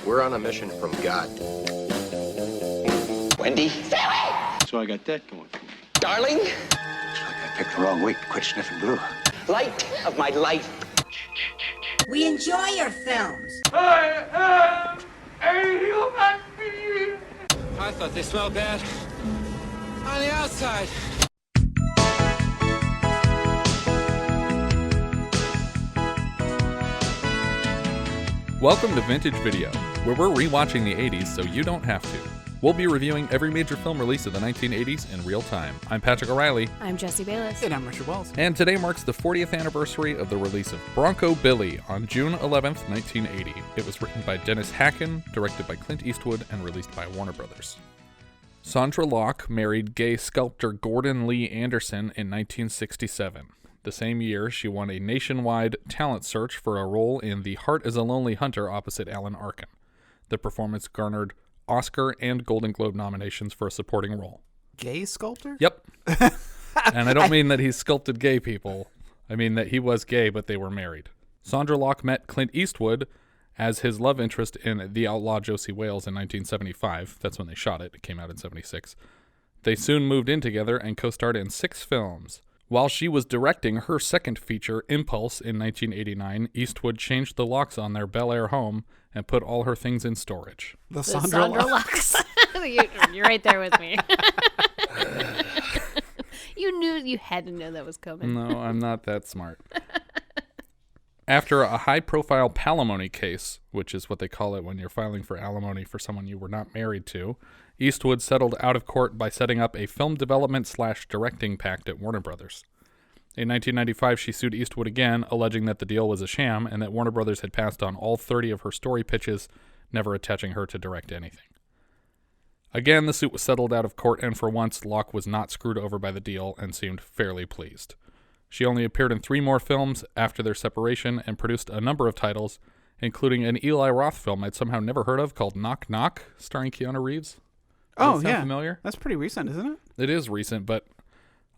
We're on a mission from God. Wendy? So I got that going for me. Darling? Looks like I picked the wrong week to quit sniffing glue. Light of my life. We enjoy your films. I am a human being. I thought they smelled bad on the outside. Welcome to Vintage Video, where we're rewatching the 80s so you don't have to. We'll be reviewing every major film release of the 1980s in real time. I'm Patrick O'Reilly. I'm Jesse Bayless. And I'm Richard Wells. And today marks the 40th anniversary of the release of Bronco Billy on June 11th, 1980. It was written by Dennis Hackin, directed by Clint Eastwood, and released by Warner Brothers. Sondra Locke married gay sculptor Gordon Lee Anderson in 1967. The same year, she won a nationwide talent search for a role in The Heart is a Lonely Hunter opposite Alan Arkin. The performance garnered Oscar and Golden Globe nominations for a supporting role. Gay sculptor? Yep. And I don't mean that he sculpted gay people. I mean that he was gay, but they were married. Sondra Locke met Clint Eastwood as his love interest in The Outlaw Josie Wales in 1975. That's when they shot it. It came out in 76. They soon moved in together and co-starred in 6 films. While she was directing her second feature, Impulse, in 1989, Eastwood changed the locks on their Bel Air home and put all her things in storage. The Sondra locks. You're right there with me. You had to know that was coming. No, I'm not that smart. After a high-profile palimony case, which is what they call it when you're filing for alimony for someone you were not married to, Eastwood settled out of court by setting up a film development/directing pact at Warner Brothers. In 1995, she sued Eastwood again, alleging that the deal was a sham and that Warner Brothers had passed on all 30 of her story pitches, never attaching her to direct anything. Again, the suit was settled out of court, and for once, Locke was not screwed over by the deal and seemed fairly pleased. She only appeared in 3 more films after their separation and produced a number of titles, including an Eli Roth film I'd somehow never heard of called Knock Knock, starring Keanu Reeves. Does that sound familiar? That's pretty recent, isn't it? It is recent, but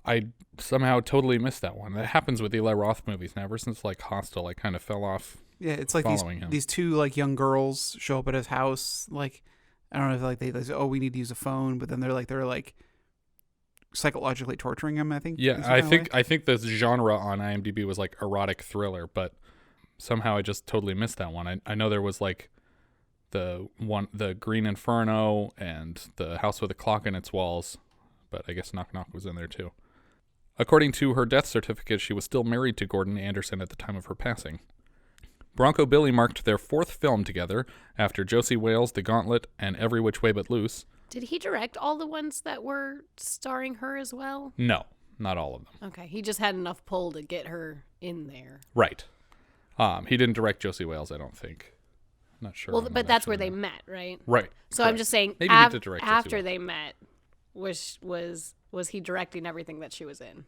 I somehow totally missed that one. That happens with Eli Roth movies now. Ever since like Hostel, I kind of fell off. Yeah, it's like these 2 like young girls show up at his house. Like, I don't know if like they say, "Oh, we need to use a phone," but then they're like psychologically torturing him. I think. Yeah, I think the genre on IMDb was like erotic thriller, but somehow I just totally missed that one. I know there was like the Green Inferno and the House with a Clock in Its Walls, but I guess Knock Knock was in there too. According to her death certificate, she was still married to Gordon Anderson at the time of her passing. Bronco Billy marked their 4th film together after Josie Wales, The Gauntlet, and Every Which Way But Loose. Did he direct all the ones that were starring her as well? No, not all of them. Okay, he just had enough pull to get her in there. Right. He didn't direct Josie Wales, I don't think. Not sure. Well, but that's where they met, right? Right. So correct. I'm just saying, maybe he did direct after they met, was he directing everything that she was in?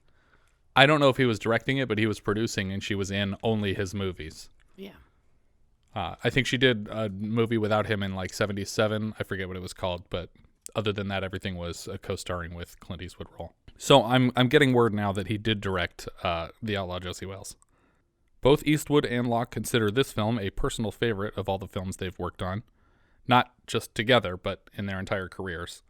I don't know if he was directing it, but he was producing, and she was in only his movies. Yeah. I think she did a movie without him in like 77. I forget what it was called, but other than that, everything was a co-starring with Clint Eastwood role. So I'm getting word now that he did direct The Outlaw Josie Wales. Both Eastwood and Locke consider this film a personal favorite of all the films they've worked on. Not just together, but in their entire careers.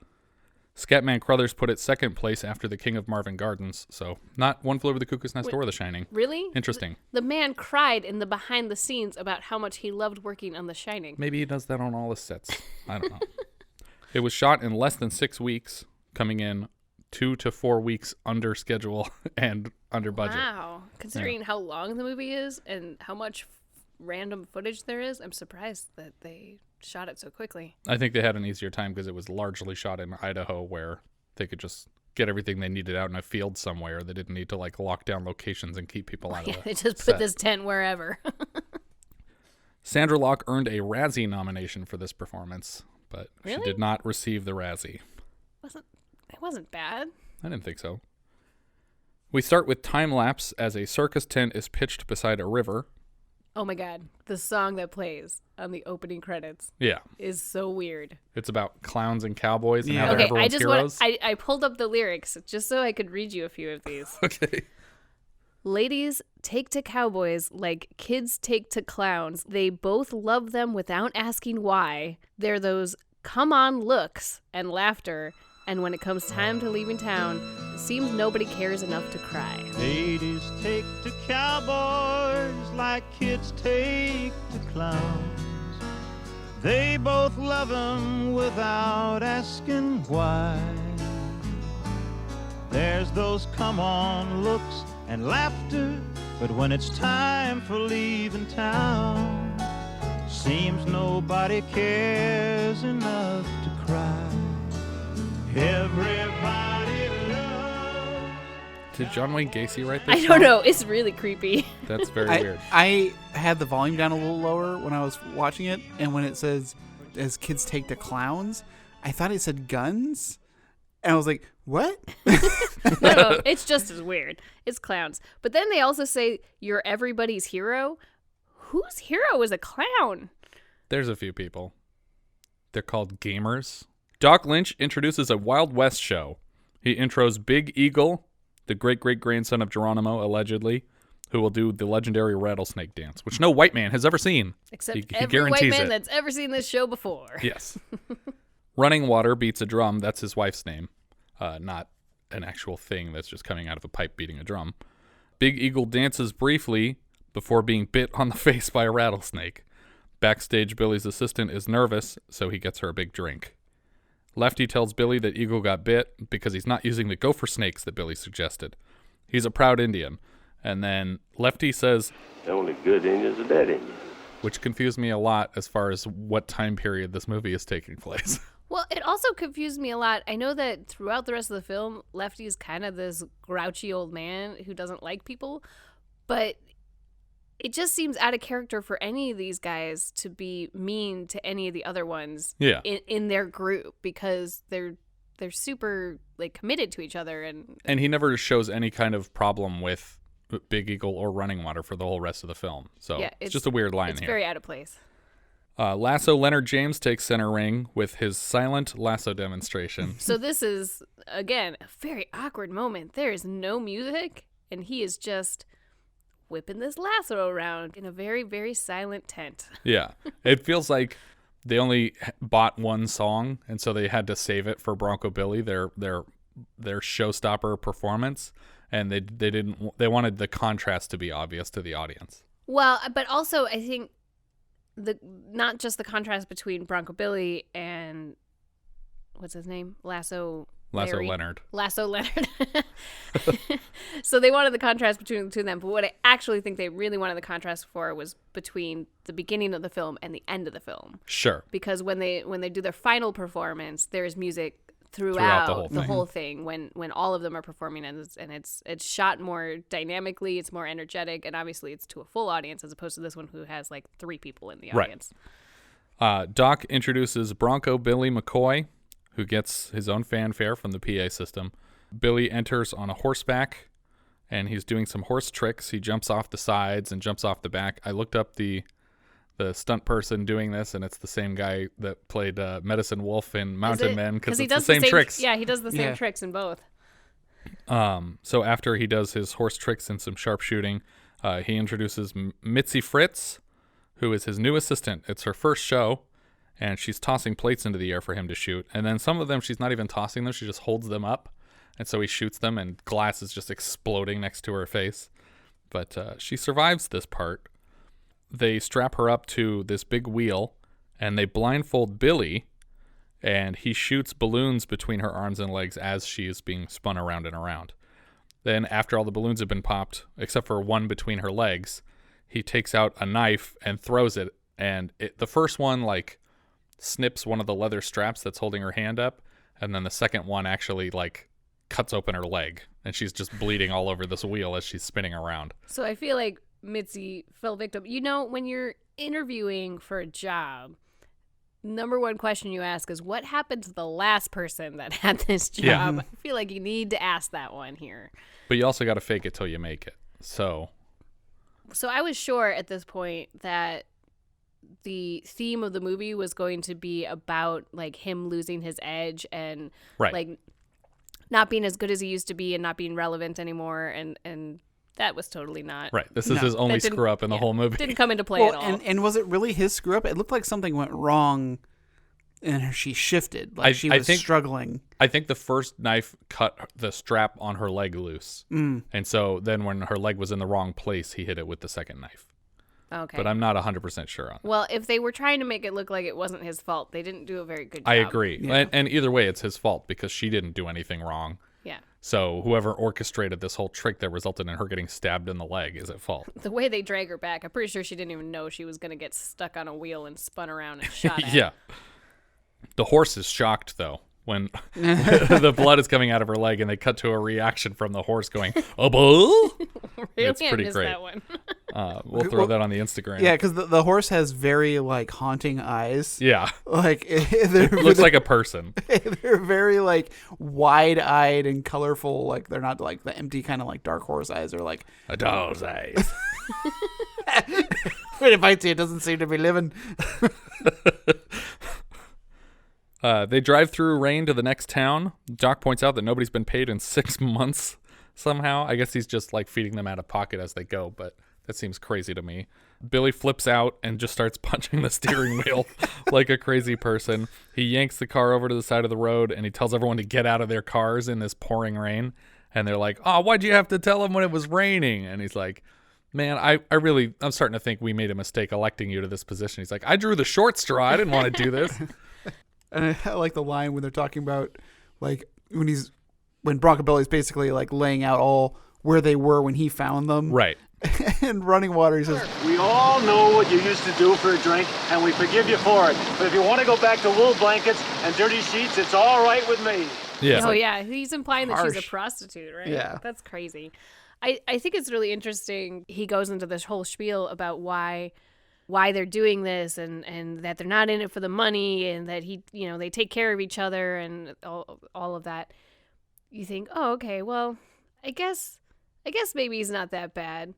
Scatman Crothers put it 2nd place after The King of Marvin Gardens, so not One Flew Over the Cuckoo's Nest or The Shining. Really? Interesting. The man cried in the behind the scenes about how much he loved working on The Shining. Maybe he does that on all his sets. I don't know. It was shot in less than 6 weeks, coming in 2 to 4 weeks under schedule and under budget. Wow. Considering how long the movie is and how much random footage there is, I'm surprised that they shot it so quickly. I think they had an easier time because it was largely shot in Idaho, where they could just get everything they needed out in a field somewhere. They didn't need to like lock down locations and keep people out of the they just set. put this tent wherever. Sondra Locke earned a Razzie nomination for this performance, but Really? she did not receive the Razzie. It wasn't bad. I didn't think so. We start with time-lapse as a circus tent is pitched beside a river. Oh my God. The song that plays on the opening credits is so weird. It's about clowns and cowboys and how they're Okay, everyone's heroes. I pulled up the lyrics just so I could read you a few of these. Okay. Ladies, take to cowboys like kids take to clowns. They both love them without asking why. They're those come-on looks and laughter. And when it comes time to leaving town, it seems nobody cares enough to cry. Ladies take to cowboys like kids take to clowns. They both love them without asking why. There's those come-on looks and laughter, but when it's time for leaving town, seems nobody cares enough to cry. Everybody loves... Did John Wayne Gacy write this I don't song? know. It's really creepy. That's very weird. I had the volume down a little lower when I was watching it, and when it says, as kids take to clowns, I thought it said guns. And I was like, what? No, it's just as weird. It's clowns. But then they also say, you're everybody's hero. Whose hero is a clown? There's a few people. They're called gamers. Doc Lynch introduces a Wild West show. He intros Big Eagle, the great-great-grandson of Geronimo, allegedly, who will do the legendary rattlesnake dance, which no white man has ever seen. Except he every guarantees white man it. that's ever seen this show before. Yes. Running Water beats a drum. That's his wife's name. Not an actual thing that's just coming out of a pipe beating a drum. Big Eagle dances briefly before being bit on the face by a rattlesnake. Backstage, Billy's assistant is nervous, so he gets her a big drink. Lefty tells Billy that Eagle got bit because he's not using the gopher snakes that Billy suggested. He's a proud Indian. And then Lefty says, "The only good Indian's a dead Indian," which confused me a lot as far as what time period this movie is taking place. Well, it also confused me a lot. I know that throughout the rest of the film, Lefty is kind of this grouchy old man who doesn't like people, but it just seems out of character for any of these guys to be mean to any of the other ones in their group, because they're super like committed to each other, and he never shows any kind of problem with Big Eagle or Running Water for the whole rest of the film. So yeah, it's just a weird line here. It's very out of place. Lasso Leonard James takes center ring with his silent lasso demonstration. So this is, again, a very awkward moment. There is no music, and he is just whipping this lasso around in a very, very silent tent. Yeah. It feels like they only bought one song, and so they had to save it for Bronco Billy, their showstopper performance, and they wanted the contrast to be obvious to the audience. Well, but also I think not just the contrast between Bronco Billy and what's his name? Lasso Leonard. So they wanted the contrast between the two of them, but what I actually think they really wanted the contrast for was between the beginning of the film and the end of the film. Sure. Because when they do their final performance, there is music throughout the whole thing when all of them are performing, and it's shot more dynamically, it's more energetic, and obviously it's to a full audience as opposed to this one who has like 3 people in the audience. Right. Doc introduces Bronco Billy McCoy, who gets his own fanfare from the PA system. Billy enters on a horseback, and he's doing some horse tricks. He jumps off the sides and jumps off the back. I looked up the stunt person doing this, and it's the same guy that played Medicine Wolf in Mountain Men, because it's the same tricks. Yeah, he does the same tricks in both. So after he does his horse tricks and some sharpshooting, he introduces Mitzi Fritz, who is his new assistant. It's her first show, and she's tossing plates into the air for him to shoot. And then some of them, she's not even tossing them. She just holds them up. And so he shoots them, and glass is just exploding next to her face. But she survives this part. They strap her up to this big wheel, and they blindfold Billy, and he shoots balloons between her arms and legs as she is being spun around and around. Then after all the balloons have been popped, except for one between her legs, he takes out a knife and throws it. And the first one, like, snips one of the leather straps that's holding her hand up, and then the second one actually like cuts open her leg, and she's just bleeding all over this wheel as she's spinning around. So I feel like Mitzi fell victim. You know, when you're interviewing for a job, number one question you ask is, what happened to the last person that had this job? Yeah. I feel like you need to ask that one here. But you also got to fake it till you make it. So I was sure at this point that the theme of the movie was going to be about like him losing his edge and like not being as good as he used to be and not being relevant anymore, and That was totally not. Right. This is his only screw up in the whole movie. Didn't come into play at all. And was it really his screw up? It looked like something went wrong and she shifted. Like she was struggling. I think the first knife cut the strap on her leg loose. And so then when her leg was in the wrong place, he hit it with the second knife. Okay. But I'm not 100% sure on that. Well, if they were trying to make it look like it wasn't his fault, they didn't do a very good job. I agree. Yeah. And either way, it's his fault because she didn't do anything wrong. Yeah. So whoever orchestrated this whole trick that resulted in her getting stabbed in the leg is at fault. The way they drag her back, I'm pretty sure she didn't even know she was going to get stuck on a wheel and spun around and shot at. Yeah. The horse is shocked, though, when the blood is coming out of her leg and they cut to a reaction from the horse going, "Oh, it's pretty great." That one. We'll throw that on the Instagram. Yeah, because the horse has very like haunting eyes. Yeah. Like looks like a person. They're very like wide-eyed and colorful. Like they're not like the empty kind of like dark horse eyes. They're like a doll's eyes. When it bites you, it doesn't seem to be living. They drive through rain to the next town. Doc points out that nobody's been paid in 6 months somehow. I guess he's just like feeding them out of pocket as they go, but that seems crazy to me. Billy flips out and just starts punching the steering wheel like a crazy person. He yanks the car over to the side of the road and he tells everyone to get out of their cars in this pouring rain. And they're like, "Oh, why'd you have to tell him when it was raining?" And he's like, "Man, I'm starting to think we made a mistake electing you to this position." He's like, "I drew the short straw. I didn't want to do this." And I like the line when they're talking about like when Bronco Billy's basically like laying out all where they were when he found them. Right. And Running Water, he says, We all know what you used to do for a drink, and we forgive you for it. But if you want to go back to wool blankets and dirty sheets, it's all right with me. Yeah. Oh, yeah. He's implying that she's a harsh. prostitute, right? Yeah. That's crazy. I think it's really interesting. He goes into this whole spiel about why they're doing this and that they're not in it for the money and that they take care of each other and all of that. You think, oh, okay, well, I guess maybe he's not that bad.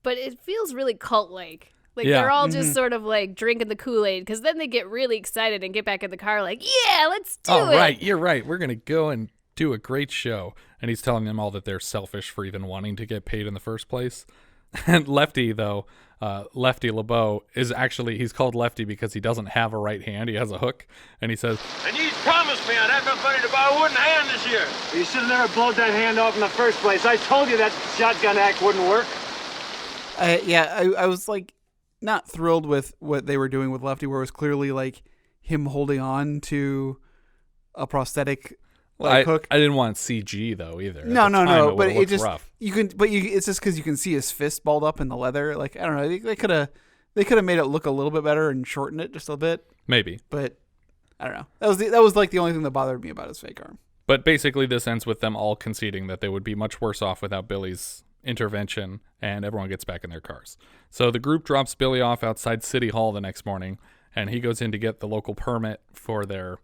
But it feels really cult-like. Like they're all just sort of like drinking the Kool-Aid because then they get really excited and get back in the car like, yeah, let's do it. Oh, right. You're right. We're going to go and do a great show. And he's telling them all that they're selfish for even wanting to get paid in the first place. And Lefty, though, Lefty LeBow, he's called Lefty because he doesn't have a right hand. He has a hook. And he says, And you promised me I'd have nobody to buy a wooden hand this year. You should have never blowed that hand off in the first place. I told you that shotgun act wouldn't work. I was like not thrilled with what they were doing with Lefty, where it was clearly like him holding on to a prosthetic hook. I didn't want CG though either. No. But it just rough. It's just because you can see his fist balled up in the leather. Like I don't know, they could have made it look a little bit better and shortened it just a bit. Maybe, but I don't know. That was like the only thing that bothered me about his fake arm. But basically, this ends with them all conceding that they would be much worse off without Billy's intervention, and everyone gets back in their cars. So the group drops Billy off outside City Hall the next morning, and he goes in to get the local permit for their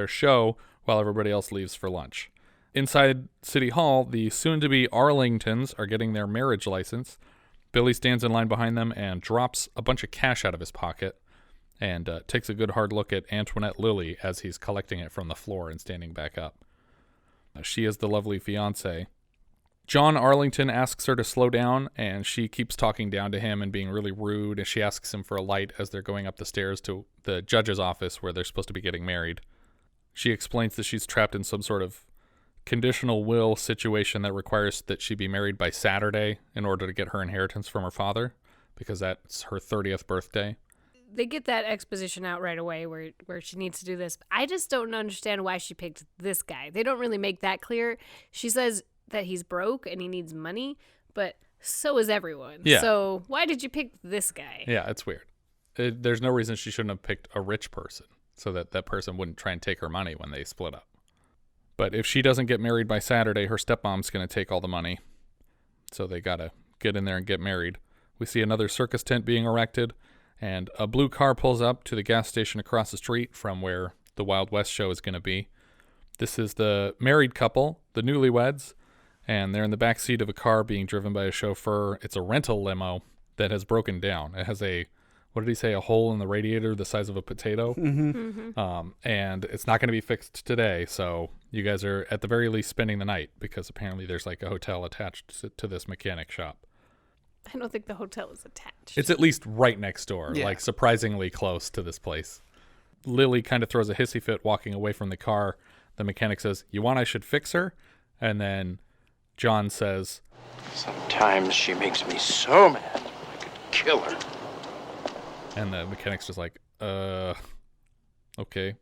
show while everybody else leaves for lunch. Inside City Hall, the soon-to-be Arlingtons are getting their marriage license. Billy stands in line behind them and drops a bunch of cash out of his pocket and takes a good hard look at Antoinette Lilly as he's collecting it from the floor and standing back up. She is the lovely fiancée. John Arlington asks her to slow down, and she keeps talking down to him and being really rude, and she asks him for a light as they're going up the stairs to the judge's office where they're supposed to be getting married. She explains that she's trapped in some sort of conditional will situation that requires that she be married by Saturday in order to get her inheritance from her father, because that's her 30th birthday. They get that exposition out right away where she needs to do this. I just don't understand why she picked this guy. They don't really make that clear. She says that he's broke and he needs money, but so is everyone. Yeah. So why did you pick this guy? Yeah, it's weird. There's no reason she shouldn't have picked a rich person so that that person wouldn't try and take her money when they split up. But if she doesn't get married by Saturday, her stepmom's going to take all the money. So they got to get in there and get married. We see another circus tent being erected, and a blue car pulls up to the gas station across the street from where the Wild West show is going to be. This is the married couple, the newlyweds, and they're in the back seat of a car being driven by a chauffeur. It's a rental limo that has broken down. It has what did he say? A hole in the radiator the size of a potato. And it's not going to be fixed today. So you guys are at the very least spending the night because apparently there's like a hotel attached to this mechanic shop. I don't think the hotel is attached. It's at least right next door, like surprisingly close to this place. Lily kind of throws a hissy fit walking away from the car. The mechanic says, "You want I should fix her?" And then John says, Sometimes she makes me so mad I could kill her. and the mechanic's just like, okay.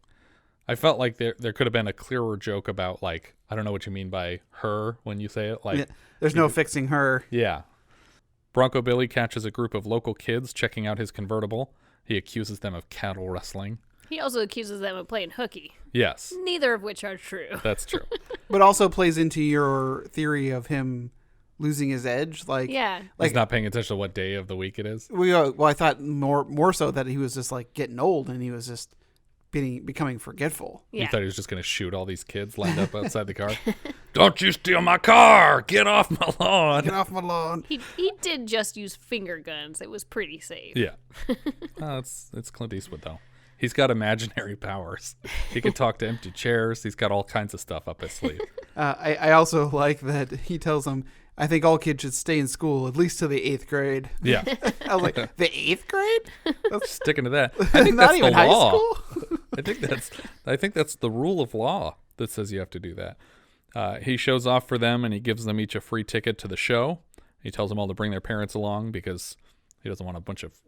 I felt like there could have been a clearer joke about, like, I don't know what you mean by her when you say it. Like, there's no fixing her. Yeah. Bronco Billy catches a group of local kids checking out his convertible. He accuses them of cattle rustling. He also accuses them of playing hooky. Yes. Neither of which are true. That's true. But also plays into your theory of him losing his edge. Like, he's not paying attention to what day of the week it is. Well, I thought more so that he was just like getting old and he was just becoming forgetful. You thought he was just going to shoot all these kids lined up outside the car? Don't you steal my car! Get off my lawn! Get off my lawn! He did just use finger guns. It was pretty safe. Yeah. It's Clint Eastwood, though. He's got imaginary powers. He can talk to empty chairs. He's got all kinds of stuff up his sleeve. I also like that he tells them, I think all kids should stay in school, at least to the 8th grade. Yeah. I was like, the 8th grade? Sticking to that. I think Not that's even the high law. school? I think that's the rule of law that says you have to do that. He shows off for them and he gives them each a free ticket to the show. He tells them all to bring their parents along because he doesn't want a bunch of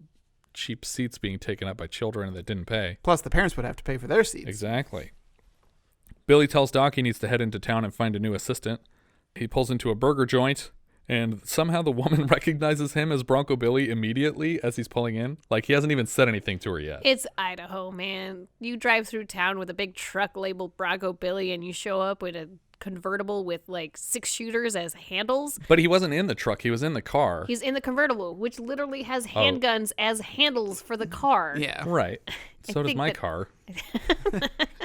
cheap seats being taken up by children that didn't pay. Plus the parents would have to pay for their seats. Exactly. Billy tells Doc he needs to head into town and find a new assistant. He pulls into a burger joint, and somehow the woman recognizes him as Bronco Billy immediately as he's pulling in. Like, he hasn't even said anything to her yet. It's Idaho, man. You drive through town with a big truck labeled Bronco Billy, and you show up with a convertible with like 6 shooters as handles. But he wasn't in the truck. He was in the car. He's in the convertible, which literally has handguns as handles for the car. Yeah. Right. So does my car.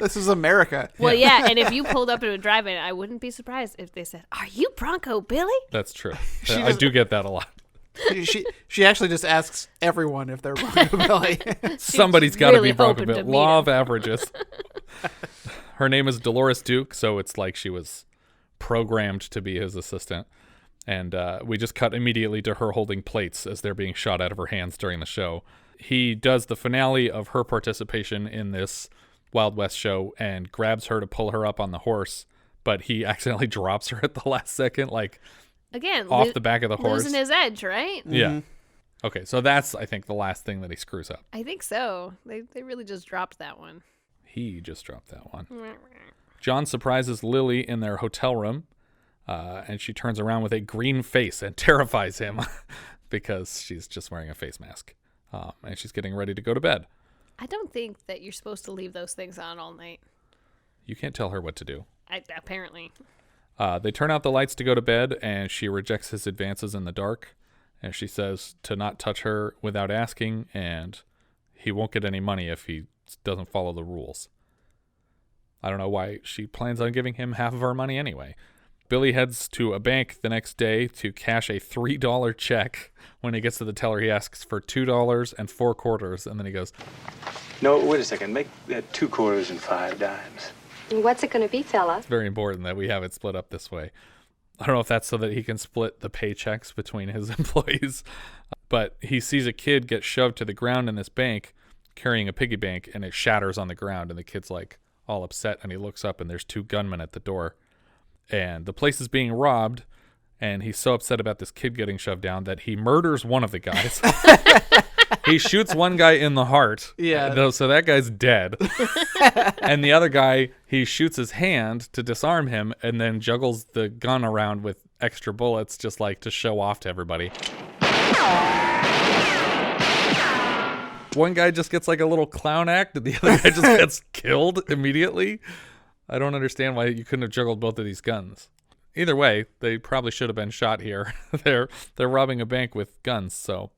This is America. Well, yeah, and if you pulled up to a drive-in, I wouldn't be surprised if they said, "Are you Bronco Billy?" That's true. I do get that a lot. She actually just asks everyone if they're Bronco Billy. Somebody's got to really be Bronco hoping Billy. to meet Law him. of averages. Her name is Dolores Duke, so it's like she was programmed to be his assistant. And we just cut immediately to her holding plates as they're being shot out of her hands during the show. He does the finale of her participation in this Wild West show and grabs her to pull her up on the horse, but he accidentally drops her at the last second, like Again, off the back of the horse. losing his edge, right? Yeah. Okay, so that's, I think, the last thing that he screws up. I think so. They really just dropped that one. He just dropped that one. John surprises Lily in their hotel room, and she turns around with a green face and terrifies him because she's just wearing a face mask. And she's getting ready to go to bed. I don't think that you're supposed to leave those things on all night. You can't tell her what to do. Apparently. They turn out the lights to go to bed, and she rejects his advances in the dark. And she says to not touch her without asking, and he won't get any money if he doesn't follow the rules. I don't know why she plans on giving him half of her money anyway. Billy heads to a bank the next day to cash a $3 check. When he gets to the teller, he asks for $2 and 4 quarters, and then he goes, No, wait a second. Make that 2 quarters and 5 dimes. What's it going to be, fella? It's very important that we have it split up this way. I don't know if that's so that he can split the paychecks between his employees, but he sees a kid get shoved to the ground in this bank carrying a piggy bank, and it shatters on the ground, and the kid's like all upset, and he looks up, and there's 2 gunmen at the door, and the place is being robbed, and he's so upset about this kid getting shoved down that he murders one of the guys. He shoots one guy in the heart. Yeah. So that guy's dead. And the other guy, he shoots his hand to disarm him and then juggles the gun around with extra bullets just like to show off to everybody. One guy just gets like a little clown act and the other guy just gets killed immediately. I don't understand why you couldn't have juggled both of these guns. Either way, they probably should have been shot here. They're robbing a bank with guns, so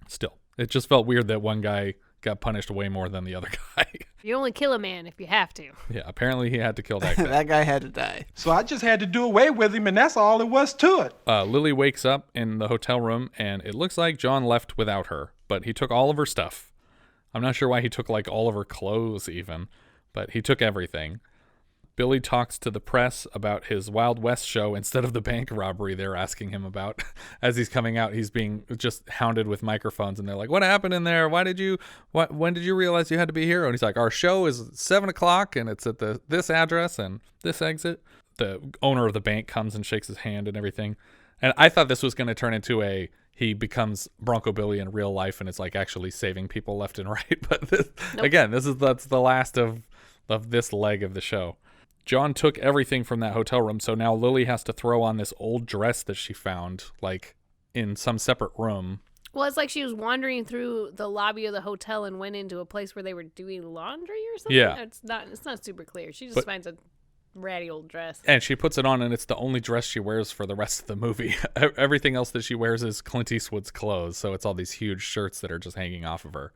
still. It just felt weird that one guy got punished way more than the other guy. You only kill a man if you have to. Yeah, apparently he had to kill that guy. That guy had to die. So I just had to do away with him, and that's all there was to it. Lily wakes up in the hotel room, and it looks like John left without her but he took all of her stuff. I'm not sure why he took like all of her clothes even, but he took everything. Billy talks to the press about his Wild West show instead of the bank robbery they're asking him about. As he's coming out, he's being just hounded with microphones, and they're like, what happened in there? When did you realize you had to be here? And he's like, our show is 7:00 and it's at this address and this exit. The owner of the bank comes and shakes his hand and everything. And I thought this was going to turn into he becomes Bronco Billy in real life and it's like actually saving people left and right. But that's the last of this leg of the show. John took everything from that hotel room, so now Lily has to throw on this old dress that she found, like, in some separate room. Well, it's like she was wandering through the lobby of the hotel and went into a place where they were doing laundry or something. Yeah. It's not super clear. She just finds a ratty old dress. And she puts it on, and it's the only dress she wears for the rest of the movie. Everything else that she wears is Clint Eastwood's clothes, so it's all these huge shirts that are just hanging off of her.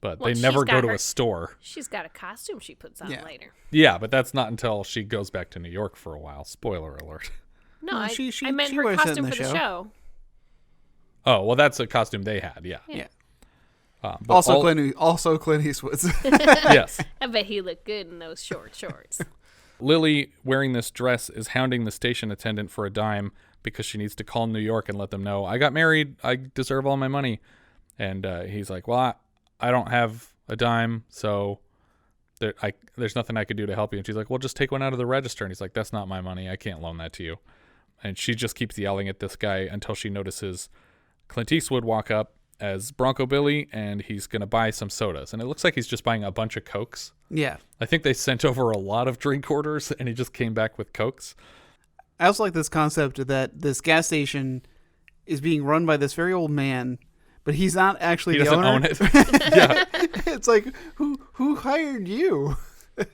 But they never go to a store. She's got a costume she puts on later. Yeah, but that's not until she goes back to New York for a while. Spoiler alert. No, I meant her costume for the show. Oh, well, that's a costume they had, yeah. Also Clint Eastwood's. Yes. I bet he looked good in those short shorts. Lily, wearing this dress, is hounding the station attendant for a dime because she needs to call New York and let them know, I got married, I deserve all my money. And he's like, well, I don't have a dime, so there's nothing I could do to help you. And she's like, well, just take one out of the register. And he's like, that's not my money. I can't loan that to you. And she just keeps yelling at this guy until she notices Clint Eastwood walk up as Bronco Billy, and he's going to buy some sodas. And it looks like he's just buying a bunch of Cokes. Yeah. I think they sent over a lot of drink orders, and he just came back with Cokes. I also like this concept that this gas station is being run by this very old man, but he's not actually the owner. He doesn't own it. Yeah. It's like, who hired you?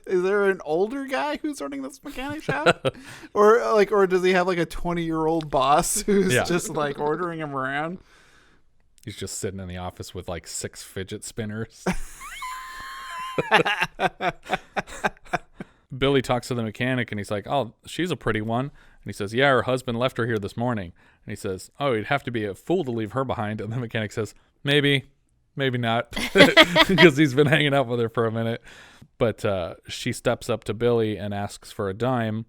Is there an older guy who's running this mechanic shop? or does he have like a 20-year-old boss who's just like ordering him around? He's just sitting in the office with like 6 fidget spinners. Billy talks to the mechanic and he's like, oh, she's a pretty one. And he says, yeah, her husband left her here this morning. And he says, oh, you'd have to be a fool to leave her behind. And the mechanic says, maybe not, because he's been hanging out with her for a minute. But she steps up to Billy and asks for a dime.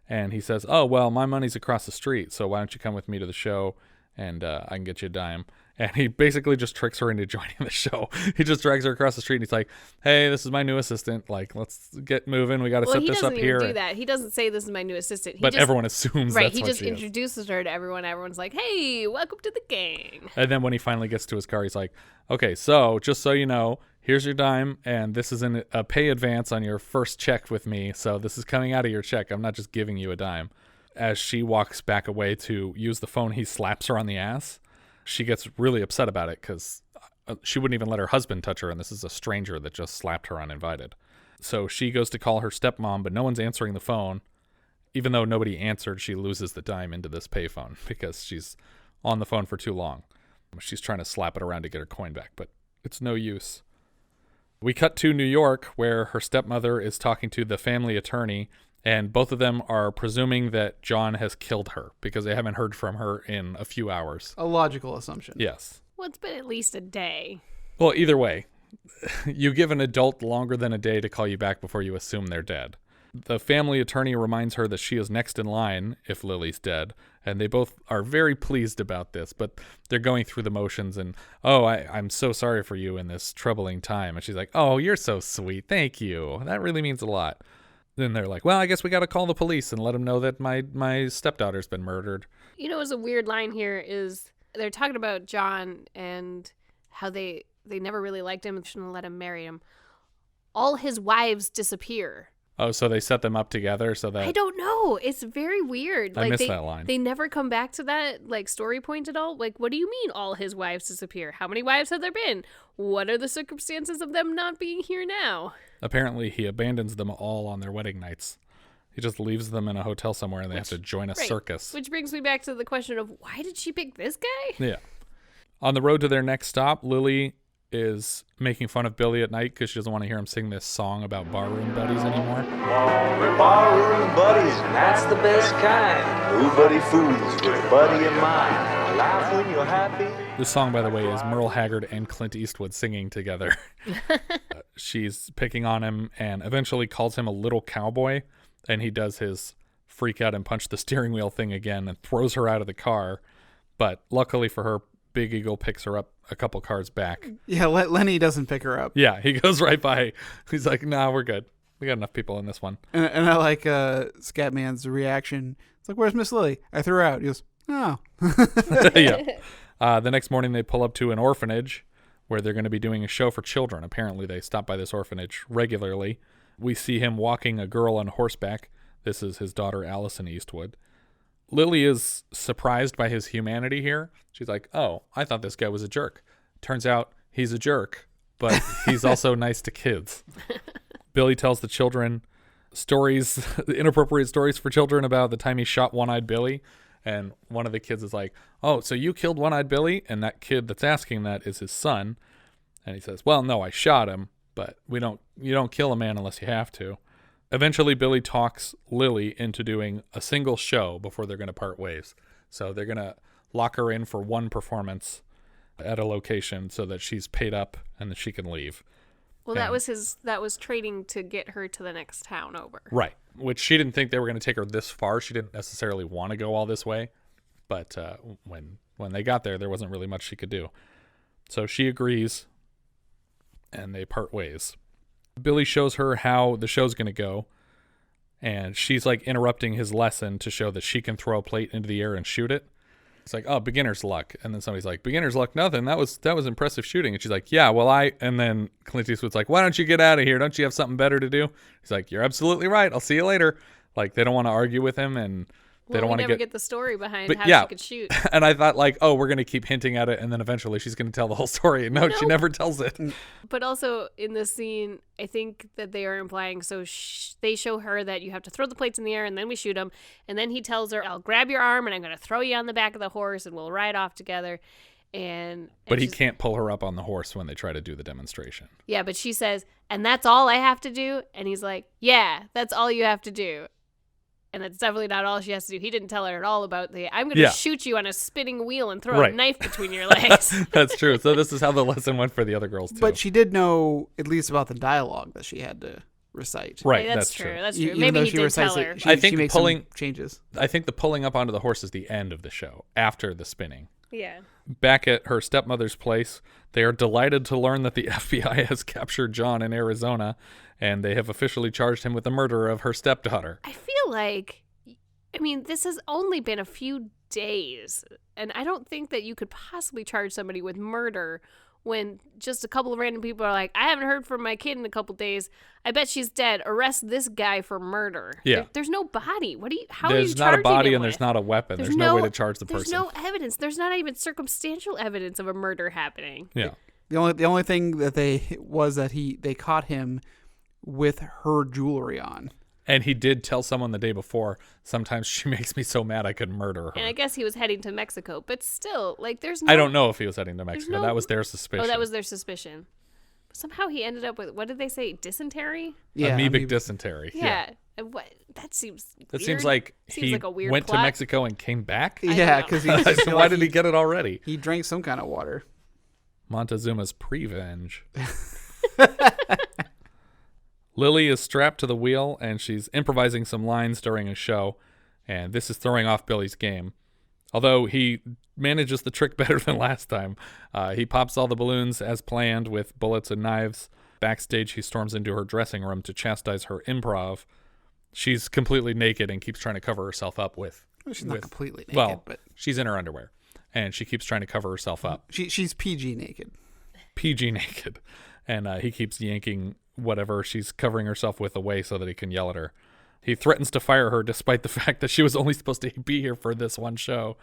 And he says, oh, well, my money's across the street, so why don't you come with me to the show and I can get you a dime. And he basically just tricks her into joining the show. He just drags her across the street and he's like, hey, this is my new assistant. Like, let's get moving. We got to set this up here. He doesn't do that. He doesn't say this is my new assistant. But everyone assumes that's what she is. He just introduces her to everyone. Everyone's like, hey, welcome to the gang. And then when he finally gets to his car, he's like, okay, so just so you know, here's your dime, and this is a pay advance on your first check with me. So this is coming out of your check. I'm not just giving you a dime. As she walks back away to use the phone, he slaps her on the ass. She gets really upset about it because she wouldn't even let her husband touch her, and this is a stranger that just slapped her uninvited. So she goes to call her stepmom, but no one's answering the phone. Even though nobody answered, she loses the dime into this payphone because she's on the phone for too long. She's trying to slap it around to get her coin back, but it's no use. We cut to New York, where her stepmother is talking to the family attorney, and both of them are presuming that John has killed her because they haven't heard from her in a few hours. A logical assumption. Yes. Well, it's been at least a day. Well, either way, you give an adult longer than a day to call you back before you assume they're dead. The family attorney reminds her that she is next in line if Lily's dead, and they both are very pleased about this, but they're going through the motions and, oh, I'm so sorry for you in this troubling time. And she's like, oh, you're so sweet. Thank you. That really means a lot. Then they're like, well, I guess we got to call the police and let them know that my stepdaughter's been murdered. You know, what's a weird line here is they're talking about John and how they never really liked him and shouldn't let him marry him. All his wives disappear. Oh, so they set them up together so that... I don't know. It's very weird. I missed that line. They never come back to that story point at all. Like, what do you mean all his wives disappear? How many wives have there been? What are the circumstances of them not being here now? Apparently, he abandons them all on their wedding nights. He just leaves them in a hotel somewhere and they have to join a circus. Which brings me back to the question of, why did she pick this guy? Yeah. On the road to their next stop, Lily is making fun of Billy at night because she doesn't want to hear him sing this song about barroom buddies anymore. Barroom buddies, that's the best kind. Nobody fools with a buddy of mine. Life when you're happy. This song, by the way, is Merle Haggard and Clint Eastwood singing together. She's picking on him and eventually calls him a little cowboy, and he does his freak out and punch the steering wheel thing again and throws her out of the car. But luckily for her, Big Eagle picks her up a couple cars back. Yeah, Lenny doesn't pick her up. Yeah, he goes right by. He's like, nah, we're good. We got enough people in this one. And I like Scatman's reaction. It's like, where's Miss Lily? I threw her out. He goes, oh. Yeah. The next morning, they pull up to an orphanage where they're going to be doing a show for children. Apparently, they stop by this orphanage regularly. We see him walking a girl on horseback. This is his daughter, Allison Eastwood. Lily is surprised by his humanity here. She's like, oh, I thought this guy was a jerk. Turns out he's a jerk, but he's also nice to kids. Billy tells the children stories, inappropriate stories for children about the time he shot One-Eyed Billy. And one of the kids is like, oh, so you killed One-Eyed Billy? And that kid that's asking that is his son. And he says, well, no, I shot him, but you don't kill a man unless you have to. Eventually, Billy talks Lily into doing a single show before they're going to part ways. So they're going to lock her in for one performance at a location so that she's paid up and that she can leave. Well, that was trading to get her to the next town over. Right, which she didn't think they were going to take her this far. She didn't necessarily want to go all this way. But when they got there wasn't really much she could do. So she agrees, and they part ways. Billy shows her how the show's going to go, and she's like interrupting his lesson to show that she can throw a plate into the air and shoot it. It's like, oh, beginner's luck. And then somebody's like, beginner's luck, nothing. That was impressive shooting. And she's like, yeah, well, and then Clint Eastwood's like, why don't you get out of here? Don't you have something better to do? He's like, you're absolutely right. I'll see you later. Like, they don't want to argue with him, and they don't want to get the story behind how she could shoot. And I thought, like, oh, we're going to keep hinting at it, and then eventually she's going to tell the whole story. No, she never tells it. But also in this scene, I think that they are implying, so they show her that you have to throw the plates in the air, and then we shoot them. And then he tells her, I'll grab your arm, and I'm going to throw you on the back of the horse, and we'll ride off together. But he can't pull her up on the horse when they try to do the demonstration. Yeah, but she says, and that's all I have to do? And he's like, yeah, that's all you have to do. And that's definitely not all she has to do. He didn't tell her at all about I'm going to shoot you on a spinning wheel and throw a knife between your legs. That's true. So this is how the lesson went for the other girls, too. But she did know at least about the dialogue that she had to recite. Right, that's true. That's true. Even Maybe though he she did recites tell her. I think she makes some changes. I think the pulling up onto the horse is the end of the show, after the spinning. Yeah. Back at her stepmother's place, they are delighted to learn that the FBI has captured John in Arizona, and they have officially charged him with the murder of her stepdaughter. I feel like, this has only been a few days, and I don't think that you could possibly charge somebody with murder when just a couple of random people are like, I haven't heard from my kid in a couple days. I bet she's dead. Arrest this guy for murder. Yeah. There's no body. How are you charging him? There's not a body and there's not a weapon. There's no way to charge the person. There's no evidence. There's not even circumstantial evidence of a murder happening. Yeah. The only thing that they caught him with her jewelry on. And he did tell someone the day before, sometimes she makes me so mad I could murder her. And I guess he was heading to Mexico, but still, there's I don't know if he was heading to Mexico. That was their suspicion. Oh, that was their suspicion. Somehow he ended up with, what did they say, dysentery? Yeah, amoebic dysentery. Yeah. And that seems weird. That seems like he like a weird went plot. to Mexico and came back? Yeah, because why did he get it already? He drank some kind of water. Montezuma's prevenge. Lily is strapped to the wheel, and she's improvising some lines during a show, and this is throwing off Billy's game. Although he manages the trick better than last time. He pops all the balloons as planned with bullets and knives. Backstage, he storms into her dressing room to chastise her improv. She's completely naked and keeps trying to cover herself up with... Well, she's not completely naked, but... she's in her underwear, and she keeps trying to cover herself up. She's PG naked. PG naked. And he keeps yanking whatever she's covering herself with away so that he can yell at her. He threatens to fire her despite the fact that she was only supposed to be here for this one show.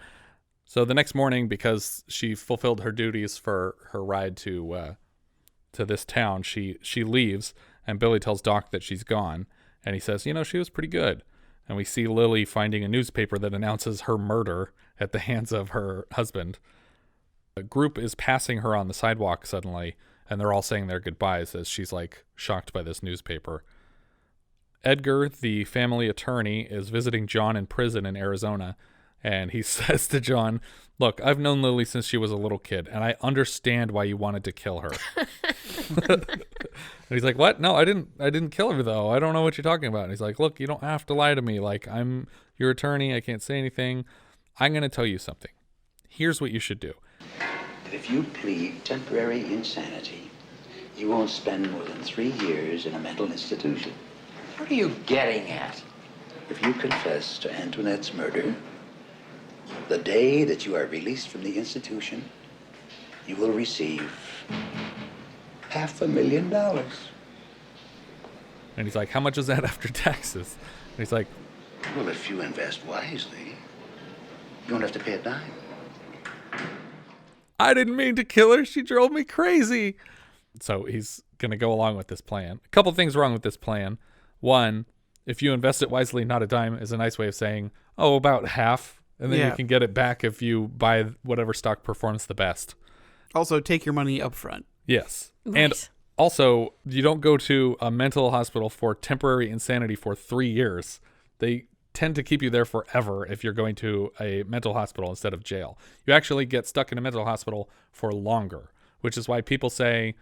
So the next morning, because she fulfilled her duties for her ride to this town, she leaves, and Billy tells Doc that she's gone, and he says, she was pretty good. And we see Lily finding a newspaper that announces her murder at the hands of her husband. A group is passing her on the sidewalk suddenly, and they're all saying their goodbyes as she's shocked by this newspaper. Edgar, the family attorney, is visiting John in prison in Arizona, And he says to John, look, I've known Lily since she was a little kid, and I understand why you wanted to kill her. And he's like, what? No, I didn't kill her, though. I don't know what you're talking about. And he's like, look, you don't have to lie to me. Like, I'm your attorney. I can't say anything. I'm going to tell you something. Here's what you should do. If you plead temporary insanity, you won't spend more than 3 years in a mental institution. What are you getting at? If you confess to Antoinette's murder, the day that you are released from the institution, you will receive $500,000. And he's like, how much is that after taxes? And he's like, well, if you invest wisely, you won't have to pay a dime. I didn't mean to kill her. She drove me crazy. So he's going to go along with this plan. A couple things wrong with this plan. One, if you invest it wisely, not a dime, is a nice way of saying, oh, about half. And then you can get it back if you buy whatever stock performs the best. Also, take your money up front. Yes. Right. And also, you don't go to a mental hospital for temporary insanity for 3 years. They tend to keep you there forever if you're going to a mental hospital instead of jail. You actually get stuck in a mental hospital for longer, which is why people say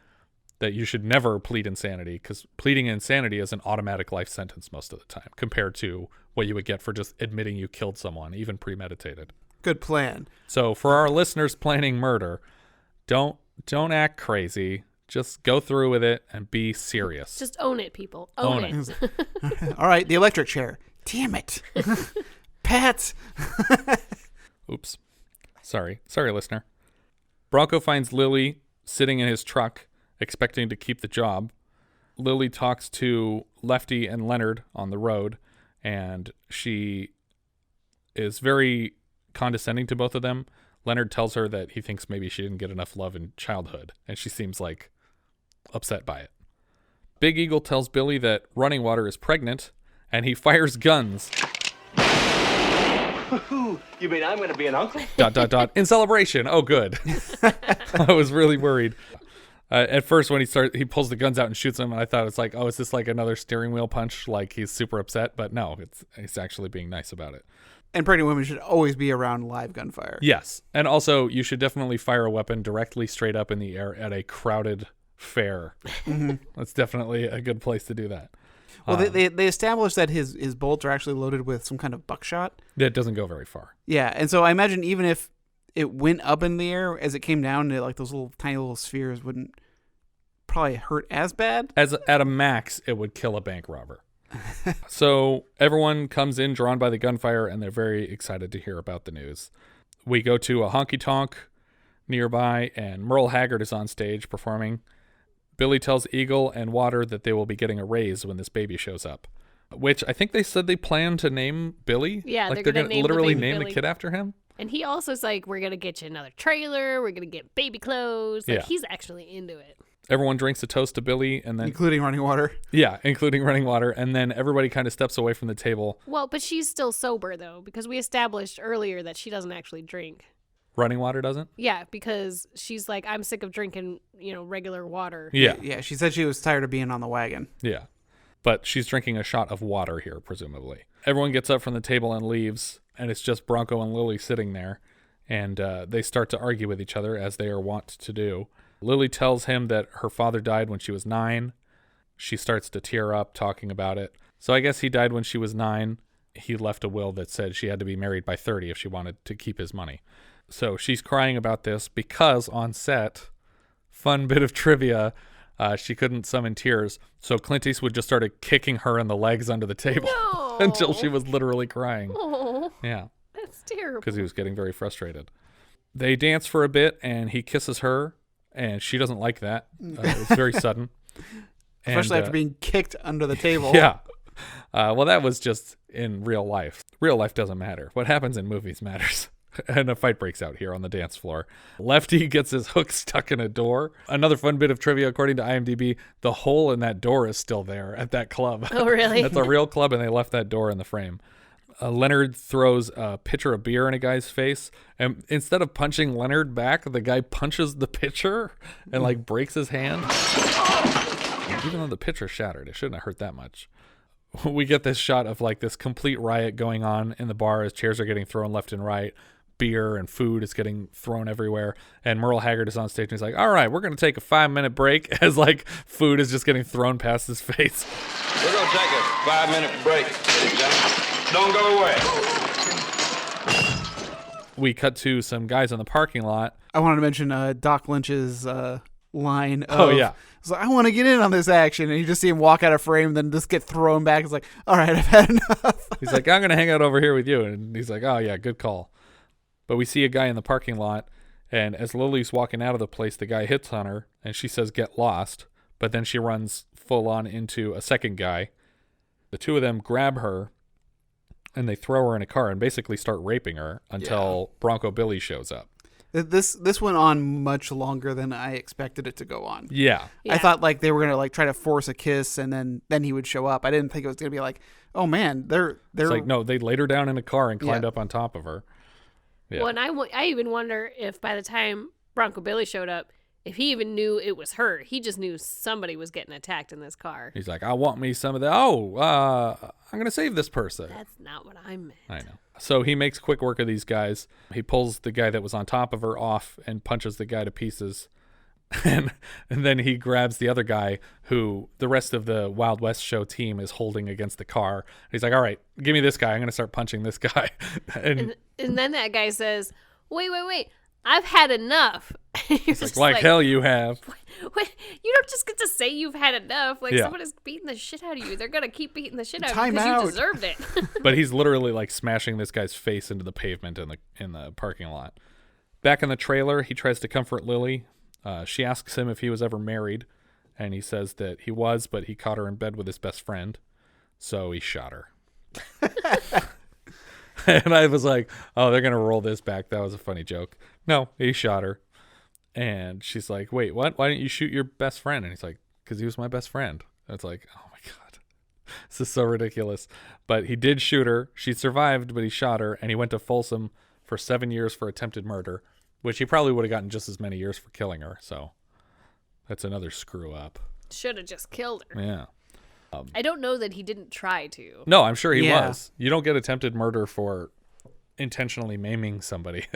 that you should never plead insanity, because pleading insanity is an automatic life sentence most of the time compared to what you would get for just admitting you killed someone, even premeditated. Good plan. So for our listeners planning murder, don't act crazy. Just go through with it and be serious. Just own it, people. Own it. All right, the electric chair. Damn it. Pat. Oops. Sorry, listener. Bronco finds Lily sitting in his truck, expecting to keep the job. Lily talks to Lefty and Leonard on the road, and she is very condescending to both of them. Leonard tells her that he thinks maybe she didn't get enough love in childhood, and she seems like upset by it. Big Eagle tells Billy that Running Water is pregnant, and he fires guns. You mean I'm going to be an uncle? ... In celebration. Oh, good. I was really worried. At first, when he pulls the guns out and shoots them, and I thought it's like, oh, is this like another steering wheel punch? Like he's super upset, but no, he's actually being nice about it. And pregnant women should always be around live gunfire. Yes, and also you should definitely fire a weapon directly straight up in the air at a crowded fair. Mm-hmm. That's definitely a good place to do that. Well, they established that his bolts are actually loaded with some kind of buckshot. That doesn't go very far. Yeah, and so I imagine even if it went up in the air as it came down, like those little tiny little spheres wouldn't probably hurt as bad. At a max, it would kill a bank robber. So everyone comes in drawn by the gunfire, and they're very excited to hear about the news. We go to a honky-tonk nearby, and Merle Haggard is on stage performing. Billy tells Eagle and Water that they will be getting a raise when this baby shows up, which I think they said they plan to name Billy. Yeah, like they're going to literally name the kid after him. And he also is like, we're going to get you another trailer. We're going to get baby clothes. Like, yeah. He's actually into it. Everyone drinks a toast to Billy, and then including Running Water. Yeah, including Running Water, and then everybody kind of steps away from the table. Well, but she's still sober though, because we established earlier that she doesn't actually drink. Running Water doesn't? Yeah, because she's like, I'm sick of drinking, regular water. Yeah. She said she was tired of being on the wagon. Yeah, but she's drinking a shot of water here, presumably. Everyone gets up from the table and leaves, and it's just Bronco and Lily sitting there, and they start to argue with each other as they are wont to do. Lily tells him that her father died when she was 9. She starts to tear up talking about it. So I guess he died when she was 9. He left a will that said she had to be married by 30 if she wanted to keep his money. So she's crying about this because on set, fun bit of trivia, she couldn't summon tears. So Clint Eastwood just started kicking her in the legs under the table until she was literally crying. Oh, yeah. That's terrible. Because he was getting very frustrated. They dance for a bit and he kisses her. And she doesn't like that. It was very sudden. Especially after being kicked under the table. Yeah. Well, that was just in real life. Real life doesn't matter. What happens in movies matters. And a fight breaks out here on the dance floor. Lefty gets his hook stuck in a door. Another fun bit of trivia, according to IMDb, the hole in that door is still there at that club. Oh, really? That's a real club, and they left that door in the frame. Leonard throws a pitcher of beer in a guy's face, and instead of punching Leonard back, the guy punches the pitcher and breaks his hand. Even though the pitcher shattered, it shouldn't have hurt that much. we get this shot of like this complete riot going on in the bar as chairs are getting thrown left and right. Beer and food is getting thrown everywhere. And Merle Haggard is on stage and he's like, all right, we're going to take a 5-minute break as like food is just getting thrown past his face. We're going to take a 5-minute break. Don't go away. We cut to some guys in the parking lot. I wanted to mention Doc Lynch's line of, oh yeah, it's like, I want to get in on this action, and you just see him walk out of frame, then just get thrown back. It's like, all right, I've had enough. He's like, I'm gonna hang out over here with you, and he's like, oh yeah, good call. But we see a guy in the parking lot, and as Lily's walking out of the place, the guy hits on her, and she says, get lost, but then she runs full on into a second guy. The two of them grab her and they throw her in a car and basically start raping her until Bronco Billy shows up. This went on much longer than I expected it to go on. Yeah. I thought like they were gonna like try to force a kiss and then he would show up. I didn't think it was gonna be like, oh man, they're It's like, no, they laid her down in a car and climbed up on top of her. Yeah. Well, and I even wonder if by the time Bronco Billy showed up, if he even knew it was her. He just knew somebody was getting attacked in this car. He's like, I want me some of that. I'm going to save this person. That's not what I meant. I know. So he makes quick work of these guys. He pulls the guy that was on top of her off and punches the guy to pieces. And then he grabs the other guy who the rest of the Wild West show team is holding against the car. He's like, all right, give me this guy. I'm going to start punching this guy. and then that guy says, wait. I've had enough. He's like hell you have. What? You don't just get to say you've had enough. Like, someone is beating the shit out of you. They're going to keep beating the shit out of you because you deserved it. But he's literally like smashing this guy's face into the pavement in the parking lot. Back in the trailer, he tries to comfort Lily. She asks him if he was ever married, and he says that he was, but he caught her in bed with his best friend, so he shot her. And I was like, oh, they're going to roll this back. That was a funny joke. No, he shot her. And she's like, wait, what? Why didn't you shoot your best friend? And he's like, because he was my best friend. And it's like, oh my God. This is so ridiculous. But he did shoot her. She survived, but he shot her. And he went to Folsom for 7 years for attempted murder, which he probably would have gotten just as many years for killing her. So that's another screw up. Should have just killed her. Yeah. I don't know that he didn't try to. No, I'm sure he was. You don't get attempted murder for intentionally maiming somebody.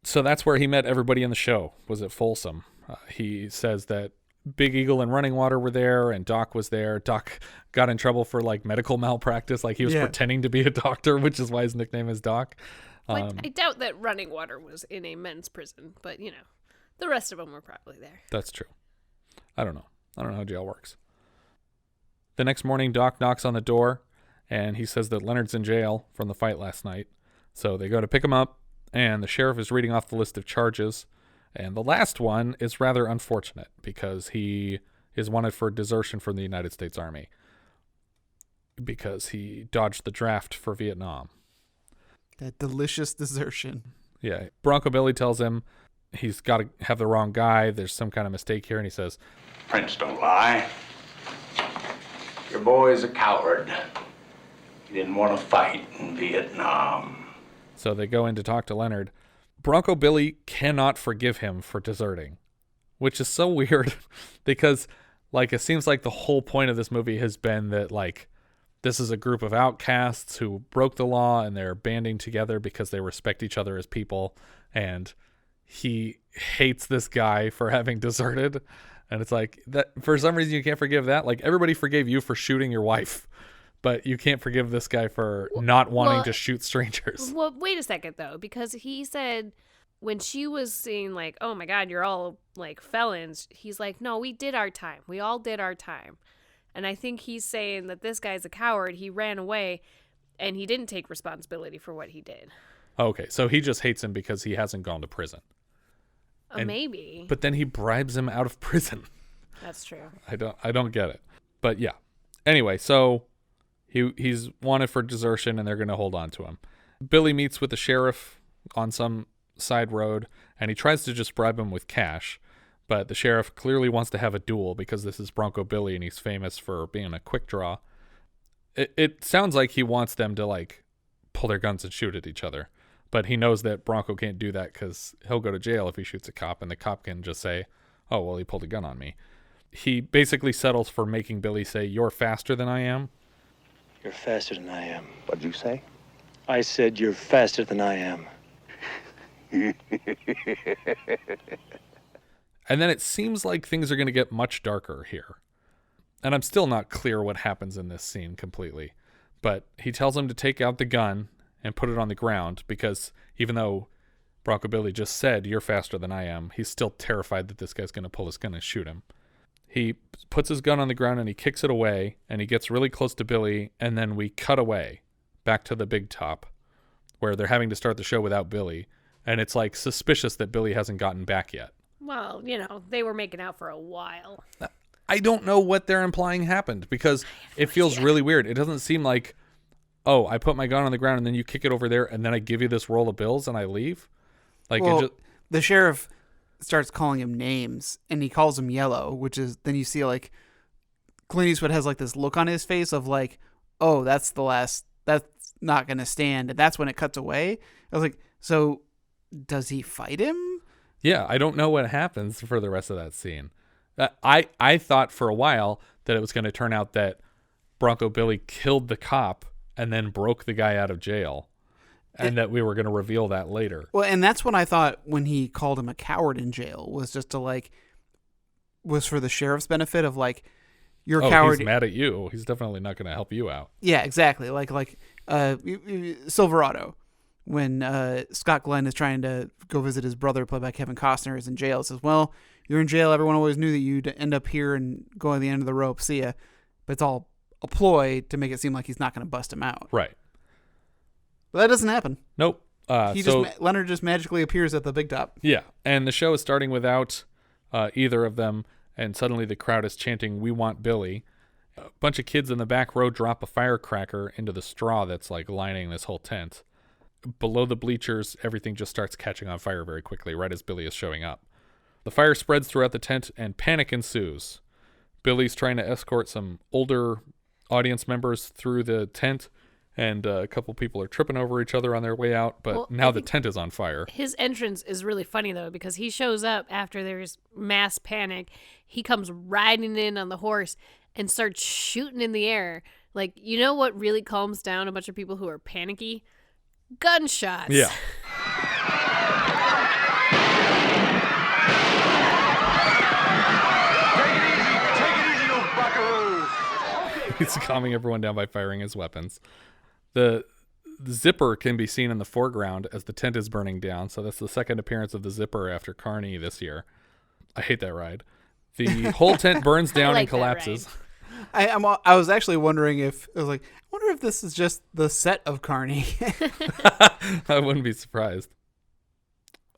So that's where he met everybody in the show, was at Folsom. He says that Big Eagle and Running Water were there, and Doc was there. Doc got in trouble for like medical malpractice, like he was pretending to be a doctor, which is why his nickname is Doc. I doubt that Running Water was in a men's prison, but the rest of them were probably there. That's true. I don't know how jail works. The next morning, Doc knocks on the door, and he says that Leonard's in jail from the fight last night. So they go to pick him up, and the sheriff is reading off the list of charges. And the last one is rather unfortunate because he is wanted for desertion from the United States Army because he dodged the draft for Vietnam. That delicious desertion. Yeah. Bronco Billy tells him he's got to have the wrong guy. There's some kind of mistake here. And he says, Prints don't lie. Your boy's a coward. He didn't want to fight in Vietnam. So they go in to talk to Leonard. Bronco Billy cannot forgive him for deserting, which is so weird because like it seems like the whole point of this movie has been that like this is a group of outcasts who broke the law and they're banding together because they respect each other as people, and he hates this guy for having deserted. And it's like that for some reason you can't forgive that. Like everybody forgave you for shooting your wife, but you can't forgive this guy for not wanting to shoot strangers. Well, wait a second though, because he said when she was saying like, "Oh my God, you're all like felons," he's like, "No, we did our time. We all did our time." And I think he's saying that this guy's a coward. He ran away, and he didn't take responsibility for what he did. Okay, so he just hates him because he hasn't gone to prison. Maybe. But then he bribes him out of prison. That's true. I don't get it. But yeah. Anyway, so he's wanted for desertion and they're going to hold on to him. Billy meets with the sheriff on some side road and he tries to just bribe him with cash. But the sheriff clearly wants to have a duel because this is Bronco Billy and he's famous for being a quick draw. It sounds like he wants them to like pull their guns and shoot at each other. But he knows that Bronco can't do that because he'll go to jail if he shoots a cop, and the cop can just say, oh, well, he pulled a gun on me. He basically settles for making Billy say, you're faster than I am. You're faster than I am. What'd you say? I said you're faster than I am. And then it seems like things are going to get much darker here. And I'm still not clear what happens in this scene completely. But he tells him to take out the gun and put it on the ground because even though Bronco Billy just said, you're faster than I am, he's still terrified that this guy's going to pull his gun and shoot him. He puts his gun on the ground and he kicks it away and he gets really close to Billy, and then we cut away back to the big top where they're having to start the show without Billy, and it's like suspicious that Billy hasn't gotten back yet. Well, you know, they were making out for a while. I don't know what they're implying happened because it feels really weird. It doesn't seem like, oh, I put my gun on the ground and then you kick it over there and then I give you this roll of bills and I leave. Like, well, the sheriff starts calling him names and he calls him Yellow, which is, then you see like Clint Eastwood has like this look on his face of like, oh, that's the last, that's not going to stand. And that's when it cuts away. I was like, so does he fight him? Yeah, I don't know what happens for the rest of that scene. I thought for a while that it was going to turn out that Bronco Billy killed the cop and then broke the guy out of jail, and that we were going to reveal that later. Well, and that's what I thought when he called him a coward in jail, was just to like, was for the sheriff's benefit of like, you're a coward. He's mad at you. He's definitely not going to help you out. Yeah, exactly. Like Silverado, when Scott Glenn is trying to go visit his brother, played by Kevin Costner, is in jail. It says, well, you're in jail. Everyone always knew that you'd end up here and go on the end of the rope. See ya. But it's all a ploy to make it seem like he's not going to bust him out. Right. But that doesn't happen. Nope. Leonard just magically appears at the big top. Yeah. And the show is starting without either of them. And suddenly the crowd is chanting, "We want Billy." A bunch of kids in the back row drop a firecracker into the straw that's like lining this whole tent. Below the bleachers, everything just starts catching on fire very quickly, right as Billy is showing up. The fire spreads throughout the tent and panic ensues. Billy's trying to escort some older audience members through the tent, and a couple people are tripping over each other on their way out, but now the tent is on fire. His entrance is really funny, though, because he shows up after there's mass panic. He comes riding in on the horse and starts shooting in the air. Like, you know what really calms down a bunch of people who are panicky? Gunshots. Yeah. Take it easy, you buckaroos. He's calming everyone down by firing his weapons. The zipper can be seen in the foreground as the tent is burning down, so that's the second appearance of the zipper after Carney this year. I hate that ride. The whole tent burns down and collapses. I was actually wondering if I wonder if this is just the set of Carney. I wouldn't be surprised.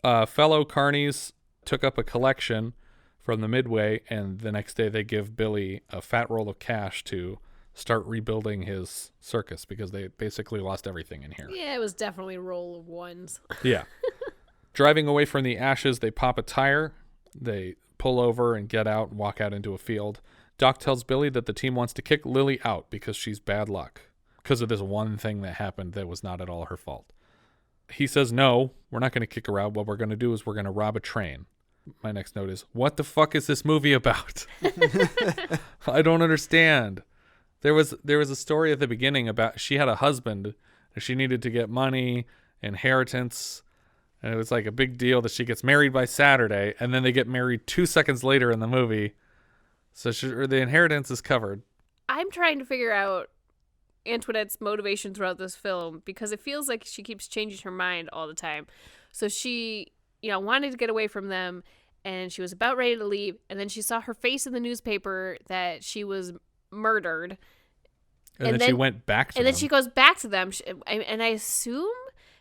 Fellow Carneys took up a collection from the Midway, and the next day they give Billy a fat roll of cash to start rebuilding his circus because they basically lost everything in here. Yeah, it was definitely a roll of ones. Yeah. Driving away from the ashes, they pop a tire. They pull over and get out and walk out into a field. Doc tells Billy that the team wants to kick Lily out because she's bad luck, because of this one thing that happened that was not at all her fault. He says, no, we're not going to kick her out. What we're going to do is we're going to rob a train. My next note is, what the fuck is this movie about? I don't understand. There was a story at the beginning about she had a husband and she needed to get money, inheritance, and it was like a big deal that she gets married by Saturday, and then they get married 2 seconds later in the movie. So the inheritance is covered. I'm trying to figure out Antoinette's motivation throughout this film because it feels like she keeps changing her mind all the time. So she, wanted to get away from them, and she was about ready to leave, and then she saw her face in the newspaper that she was murdered. And then she went back to them. And then she goes back to them, and I assume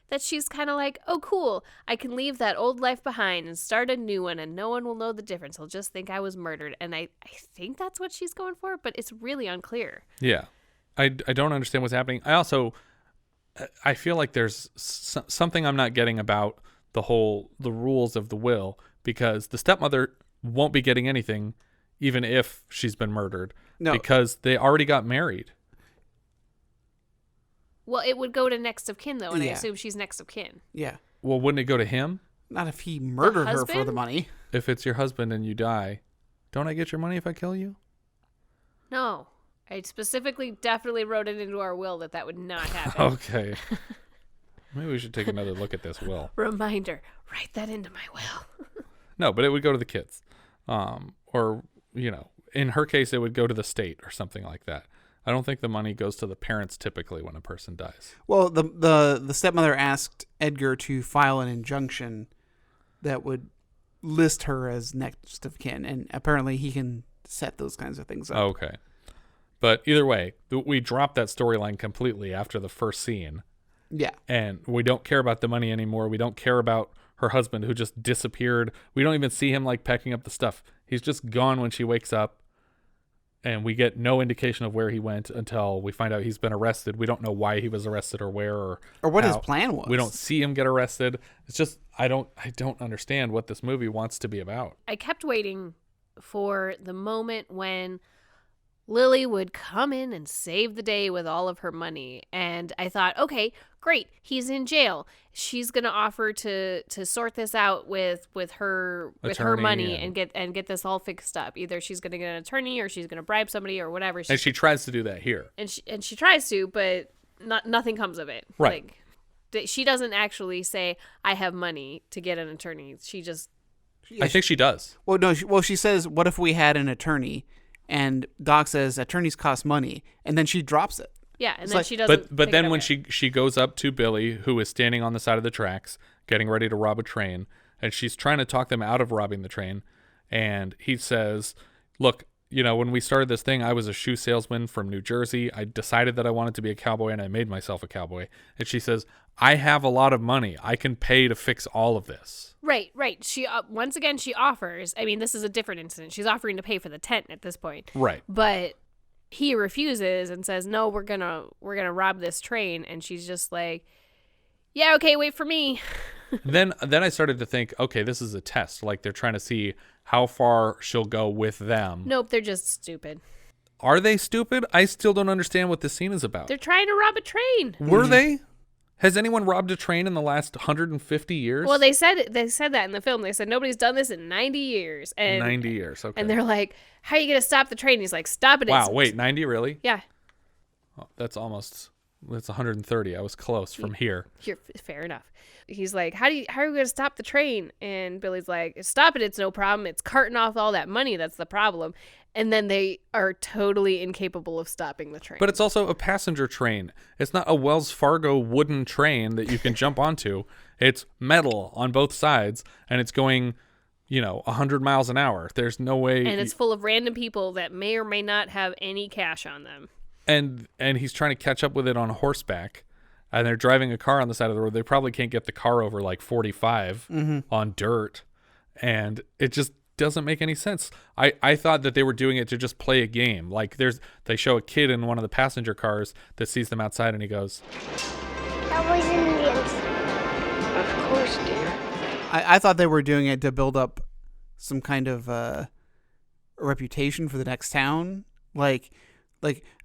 that she's kind of like, oh, cool, I can leave that old life behind and start a new one, and no one will know the difference. They'll just think I was murdered. And I think that's what she's going for, but it's really unclear. Yeah. I don't understand what's happening. I feel like there's something I'm not getting about the rules of the will, because the stepmother won't be getting anything even if she's been murdered. No. Because they already got married. Well, it would go to next of kin, though, and I assume she's next of kin. Yeah. Well, wouldn't it go to him? Not if he murdered her for the money. If it's your husband and you die, don't I get your money if I kill you? No. I specifically definitely wrote it into our will that would not happen. Okay. Maybe we should take another look at this will. Reminder, write that into my will. No, but it would go to the kids. Or, in her case, it would go to the state or something like that. I don't think the money goes to the parents typically when a person dies. Well, the stepmother asked Edgar to file an injunction that would list her as next of kin, and apparently he can set those kinds of things up. Okay. But either way, we dropped that storyline completely after the first scene. Yeah. And we don't care about the money anymore. We don't care about her husband who just disappeared. We don't even see him like packing up the stuff. He's just gone when she wakes up. And we get no indication of where he went until we find out he's been arrested. We don't know why he was arrested or where or what how. his plan was. We don't see him get arrested. It's just I don't understand what this movie wants to be about. I kept waiting for the moment when Lily would come in and save the day with all of her money. And I thought, okay, great. He's in jail. She's going to offer to sort this out with her money and get this all fixed up. Either she's going to get an attorney or she's going to bribe somebody or whatever. And she tries to do that here. And she tries to, but nothing comes of it. Right. Like, she doesn't actually say, I have money to get an attorney. She just... I think she does. Well, no. She says, what if we had an attorney? And Doc says, attorneys cost money. And then she drops it. Yeah, and then she doesn't. But then when she goes up to Billy, who is standing on the side of the tracks, getting ready to rob a train, and she's trying to talk them out of robbing the train, and he says, look, when we started this thing, I was a shoe salesman from New Jersey. I decided that I wanted to be a cowboy, and I made myself a cowboy. And she says, I have a lot of money. I can pay to fix all of this. Right. She once again, she offers. I mean, this is a different incident. She's offering to pay for the tent at this point. Right. But he refuses and says, no, we're gonna rob this train. And she's just like, yeah, okay, wait for me. Then I started to think, okay, this is a test. Like they're trying to see how far she'll go with them. Nope, they're just stupid. Are they stupid? I still don't understand what this scene is about. They're trying to rob a train. Were they? Has anyone robbed a train in the last 150 years? Well, they said that in the film. They said nobody's done this in 90 years. And 90 years, okay. And they're like, how are you going to stop the train? He's like, stop it. Wow, wait, 90 really? Yeah. Oh, that's 130. I was close from here. Fair enough. He's like, how are you going to stop the train? And Billy's like, stop it. It's no problem. It's carting off all that money. That's the problem. And then they are totally incapable of stopping the train. But it's also a passenger train. It's not a Wells Fargo wooden train that you can jump onto. It's metal on both sides, and it's going, 100 miles an hour. There's no way. And it's full of random people that may or may not have any cash on them. And he's trying to catch up with it on horseback, and they're driving a car on the side of the road. They probably can't get the car over like 45 on dirt, and it just doesn't make any sense. I thought that they were doing it to just play a game. Like they show a kid in one of the passenger cars that sees them outside, and he goes, Cowboys and Indians. Of course, dear. I thought they were doing it to build up some kind of a reputation for the next town. Like,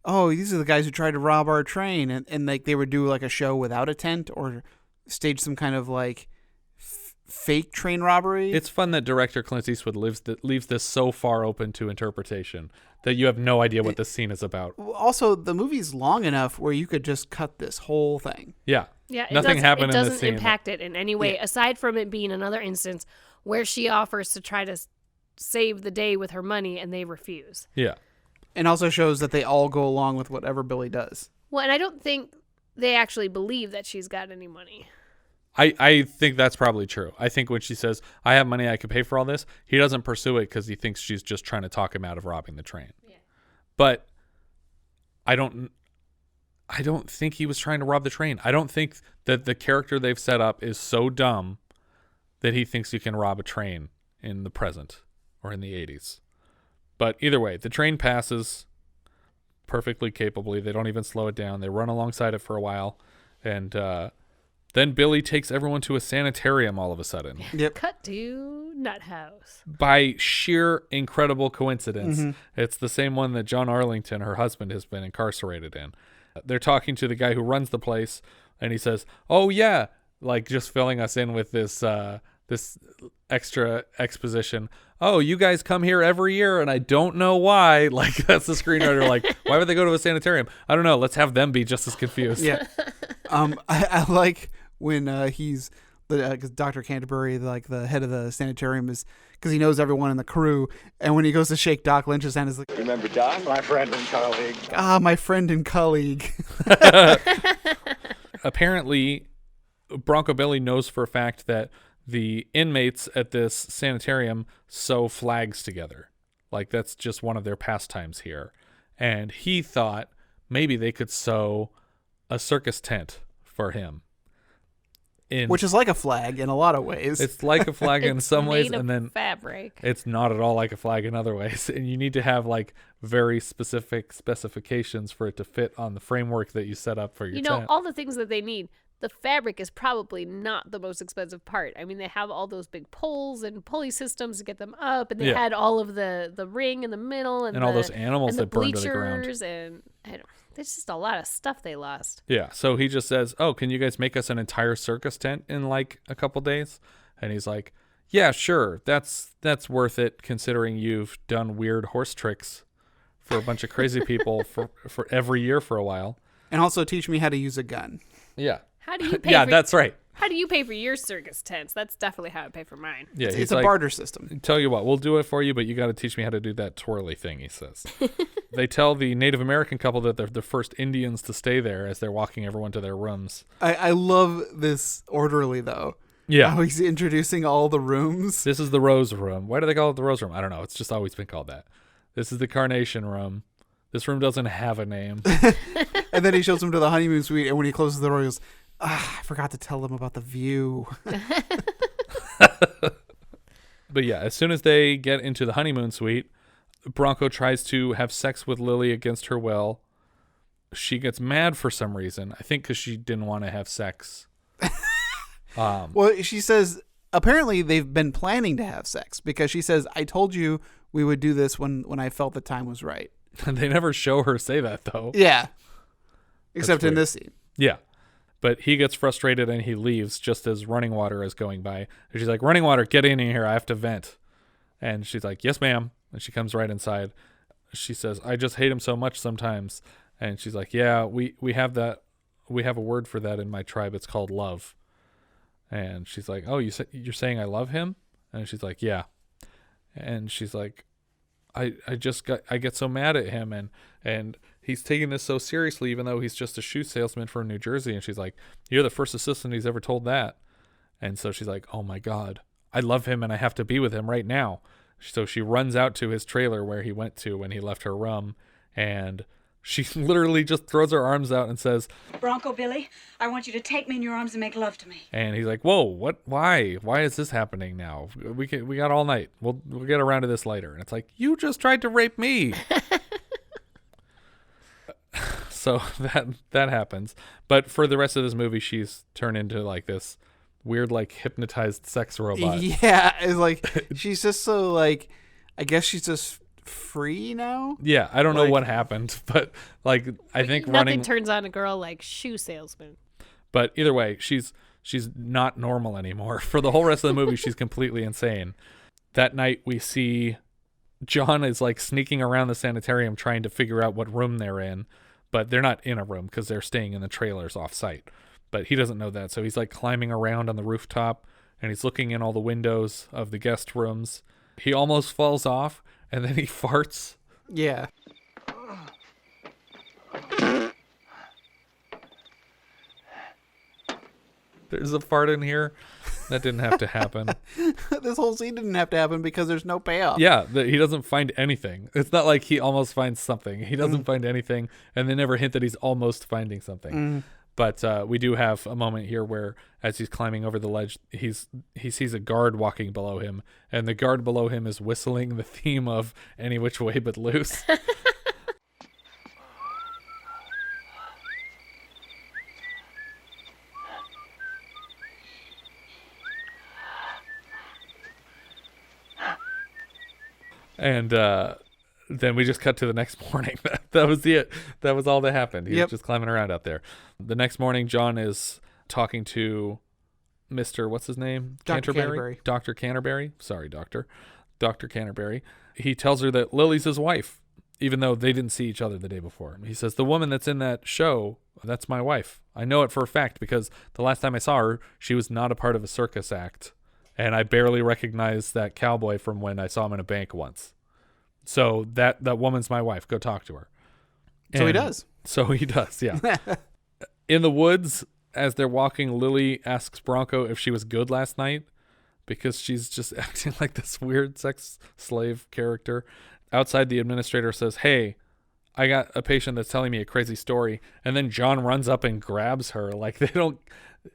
oh, these are the guys who tried to rob our train, and like they would do like a show without a tent or stage some kind of like fake train robbery. It's fun that director Clint Eastwood leaves this so far open to interpretation that you have no idea what this scene is about. Also, the movie's long enough where you could just cut this whole thing. Yeah. Yeah, nothing happened in this scene. It doesn't impact it in any way, aside from it being another instance where she offers to try to save the day with her money and they refuse. Yeah. And also shows that they all go along with whatever Billy does. Well, and I don't think they actually believe that she's got any money. I think that's probably true. I think when she says, I have money, I could pay for all this, he doesn't pursue it because he thinks she's just trying to talk him out of robbing the train. Yeah. But I don't think he was trying to rob the train. I don't think that the character they've set up is so dumb that he thinks you can rob a train in the present or in the 80s. But either way, the train passes perfectly capably. They don't even slow it down. They run alongside it for a while. And then Billy takes everyone to a sanitarium all of a sudden. Yep. Cut to Nut House. By sheer incredible coincidence, it's the same one that John Arlington, her husband, has been incarcerated in. They're talking to the guy who runs the place, and he says, oh, yeah, like just filling us in with this extra exposition. Oh, you guys come here every year and I don't know why. Like, that's the screenwriter. Like, why would they go to a sanitarium? I don't know. Let's have them be just as confused. Yeah. I like when he's because Dr. Canterbury, like the head of the sanitarium, is because he knows everyone in the crew. And when he goes to shake Doc Lynch's hand, he's like, Remember Doc? My friend and colleague. Ah, my friend and colleague. Apparently, Bronco Billy knows for a fact that the inmates at this sanitarium sew flags together. Like, that's just one of their pastimes here. And he thought maybe they could sew a circus tent for him. Which is like a flag in a lot of ways. It's like a flag in some ways, made and of then fabric. It's not at all like a flag in other ways. And you need to have like very specific specifications for it to fit on the framework that you set up for your tent. All the things that they need. The fabric is probably not the most expensive part. I mean, they have all those big poles and pulley systems to get them up, and they had all of the ring in the middle, and all those animals that burned to the ground. And there's just a lot of stuff they lost. Yeah, so he just says, "Oh, can you guys make us an entire circus tent in like a couple days?" And he's like, "Yeah, sure. That's worth it, considering you've done weird horse tricks for a bunch of crazy people for every year for a while, and also teach me how to use a gun." Yeah. How do you pay? Yeah, that's right. How do you pay for your circus tents? That's definitely how I pay for mine. Yeah, it's a barter system. Tell you what, we'll do it for you, but you got to teach me how to do that twirly thing, he says. They tell the Native American couple that they're the first Indians to stay there as they're walking everyone to their rooms. I love this orderly, though. Yeah. How he's introducing all the rooms. This is the Rose Room. Why do they call it the Rose Room? I don't know. It's just always been called that. This is the Carnation Room. This room doesn't have a name. And then he shows them to the honeymoon suite, and when he closes the door, he goes, I forgot to tell them about the view. But yeah, as soon as they get into the honeymoon suite, Bronco tries to have sex with Lily against her will. She gets mad for some reason. I think because she didn't want to have sex. Well, she says, apparently they've been planning to have sex because she says, I told you we would do this when I felt the time was right. They never show her say that, though. Yeah. Except in this scene. Yeah. But he gets frustrated and he leaves just as Running Water is going by. And she's like, Running Water, get in here. I have to vent. And she's like, yes, ma'am. And she comes right inside. She says, I just hate him so much sometimes. And she's like, yeah, we have that. We have a word for that in my tribe. It's called love. And she's like, oh, you're saying I love him? And she's like, yeah. And she's like, I get so mad at him and he's taking this so seriously, even though he's just a shoe salesman from New Jersey. And she's like, you're the first assistant he's ever told that. And so she's like, oh my God, I love him and I have to be with him right now. So she runs out to his trailer where he went to when he left her room, and she literally just throws her arms out and says, Bronco Billy, I want you to take me in your arms and make love to me. And he's like, whoa, what? Why is this happening now? We got all night. We'll get around to this later. And it's like, you just tried to rape me. So that happens. But for the rest of this movie, she's turned into like this weird, like hypnotized sex robot. Yeah. It's like, she's just so like, I guess she's just free now. Yeah. I don't know what happened, but like, I think nothing turns on a girl like shoe salesman. But either way, she's not normal anymore. For the whole rest of the movie, she's completely insane. That night we see John is like sneaking around the sanitarium trying to figure out what room they're in, but they're not in a room because they're staying in the trailers off site. But he doesn't know that. So he's like climbing around on the rooftop and he's looking in all the windows of the guest rooms. He almost falls off and then he farts. Yeah. There's a fart in here. That didn't have to happen. This whole scene didn't have to happen because there's no payoff. Yeah, he doesn't find anything. It's not like he almost finds something. He doesn't find anything, and they never hint that he's almost finding something. But we do have a moment here where, as he's climbing over the ledge, he sees a guard walking below him, and the guard below him is whistling the theme of Any Which Way But Loose. And then we just cut to the next morning. That was it. That was all that happened. He was just climbing around out there. The next morning, John is talking to Mr. What's his name? Dr. Canterbury. Dr. Canterbury. Sorry, Doctor. Dr. Canterbury. He tells her that Lily's his wife, even though they didn't see each other the day before. He says, the woman that's in that show, that's my wife. I know it for a fact because the last time I saw her, she was not a part of a circus act. And I barely recognized that cowboy from when I saw him in a bank once. So that woman's my wife. Go talk to her. So he does. So he does, yeah. In the woods, as they're walking, Lily asks Bronco if she was good last night because she's just acting like this weird sex slave character. Outside, the administrator says, hey, I got a patient that's telling me a crazy story. And then John runs up and grabs her. Like, they don't...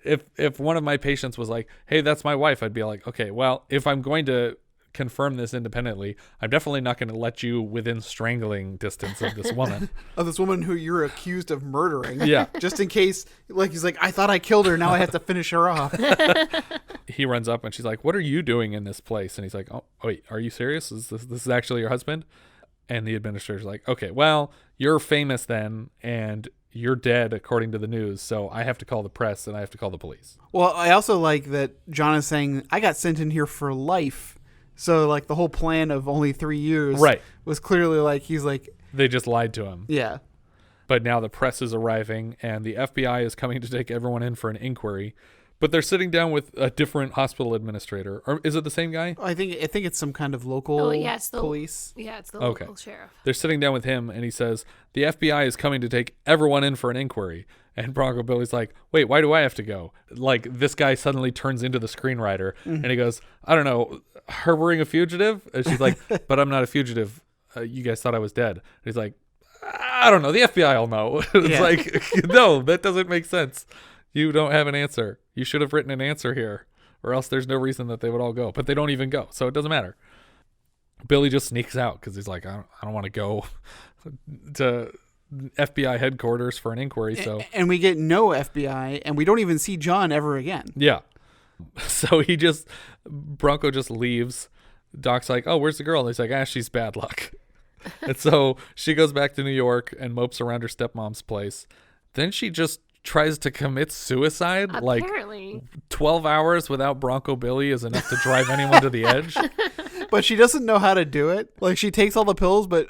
If one of my patients was like, hey, that's my wife, I'd be like, okay, well, if I'm going to confirm this independently, I'm definitely not going to let you within strangling distance of this woman. Of this woman who you're accused of murdering. Yeah. Just in case, like, he's like, I thought I killed her, now I have to finish her off. He runs up and she's like, what are you doing in this place? And he's like, oh, wait, are you serious? Is this is actually your husband? And the administrator's like, okay, well, you're famous then, and you're dead according to the news, so I have to call the press and I have to call the police. Well, I also like that John is saying, I got sent in here for life. So, like, the whole plan of only 3 years was clearly like, he's like... They just lied to him. Yeah. But now the press is arriving, and the FBI is coming to take everyone in for an inquiry. But they're sitting down with a different hospital administrator. Or is it the same guy? I think it's some kind of local police. Yeah, it's the local sheriff. They're sitting down with him, and he says, the FBI is coming to take everyone in for an inquiry. And Bronco Billy's like, wait, why do I have to go? Like, this guy suddenly turns into the screenwriter, and he goes, I don't know, harboring a fugitive? And she's like, but I'm not a fugitive. You guys thought I was dead. And he's like, I don't know. The FBI will know. It's like, no, that doesn't make sense. You don't have an answer. You should have written an answer here, or else there's no reason that they would all go. But they don't even go, so it doesn't matter. Billy just sneaks out because he's like, I don't want to go to FBI headquarters for an inquiry. So and we get no FBI, and we don't even see John ever again. Yeah. So Bronco just leaves. Doc's like, oh, where's the girl? And he's like, she's bad luck. And so she goes back to New York and mopes around her stepmom's place. Then she just tries to commit suicide. Apparently. Like 12 hours without Bronco Billy is enough to drive anyone to the edge. But she doesn't know how to do it. Like, she takes all the pills, but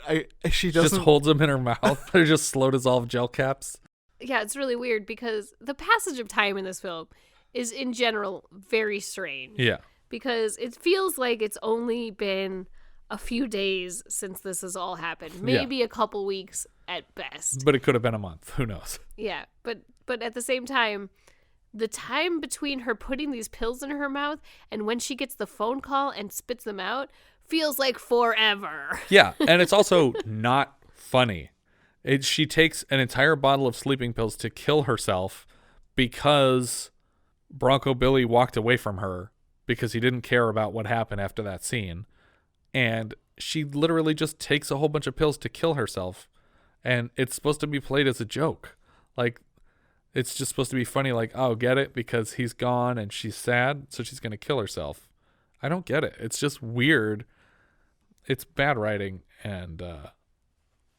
she doesn't. Just holds them in her mouth. They're just slow dissolve gel caps. Yeah, it's really weird because the passage of time in this film is in general very strange. Yeah. Because it feels like it's only been a few days since this has all happened. Maybe a couple weeks at best. But it could have been a month. Who knows? Yeah, but at the same time, the time between her putting these pills in her mouth and when she gets the phone call and spits them out feels like forever. Yeah, and it's also not funny. She takes an entire bottle of sleeping pills to kill herself because Bronco Billy walked away from her because he didn't care about what happened after that scene. And she literally just takes a whole bunch of pills to kill herself. And it's supposed to be played as a joke. Like, it's just supposed to be funny, like, oh, get it? Because he's gone and she's sad, so she's going to kill herself. I don't get it. It's just weird. It's bad writing, and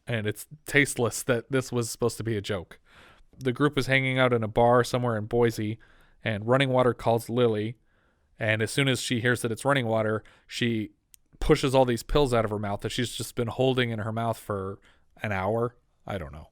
it's tasteless that this was supposed to be a joke. The group is hanging out in a bar somewhere in Boise, and Running Water calls Lily. And as soon as she hears that it's Running Water, she pushes all these pills out of her mouth that she's just been holding in her mouth for an hour. I don't know.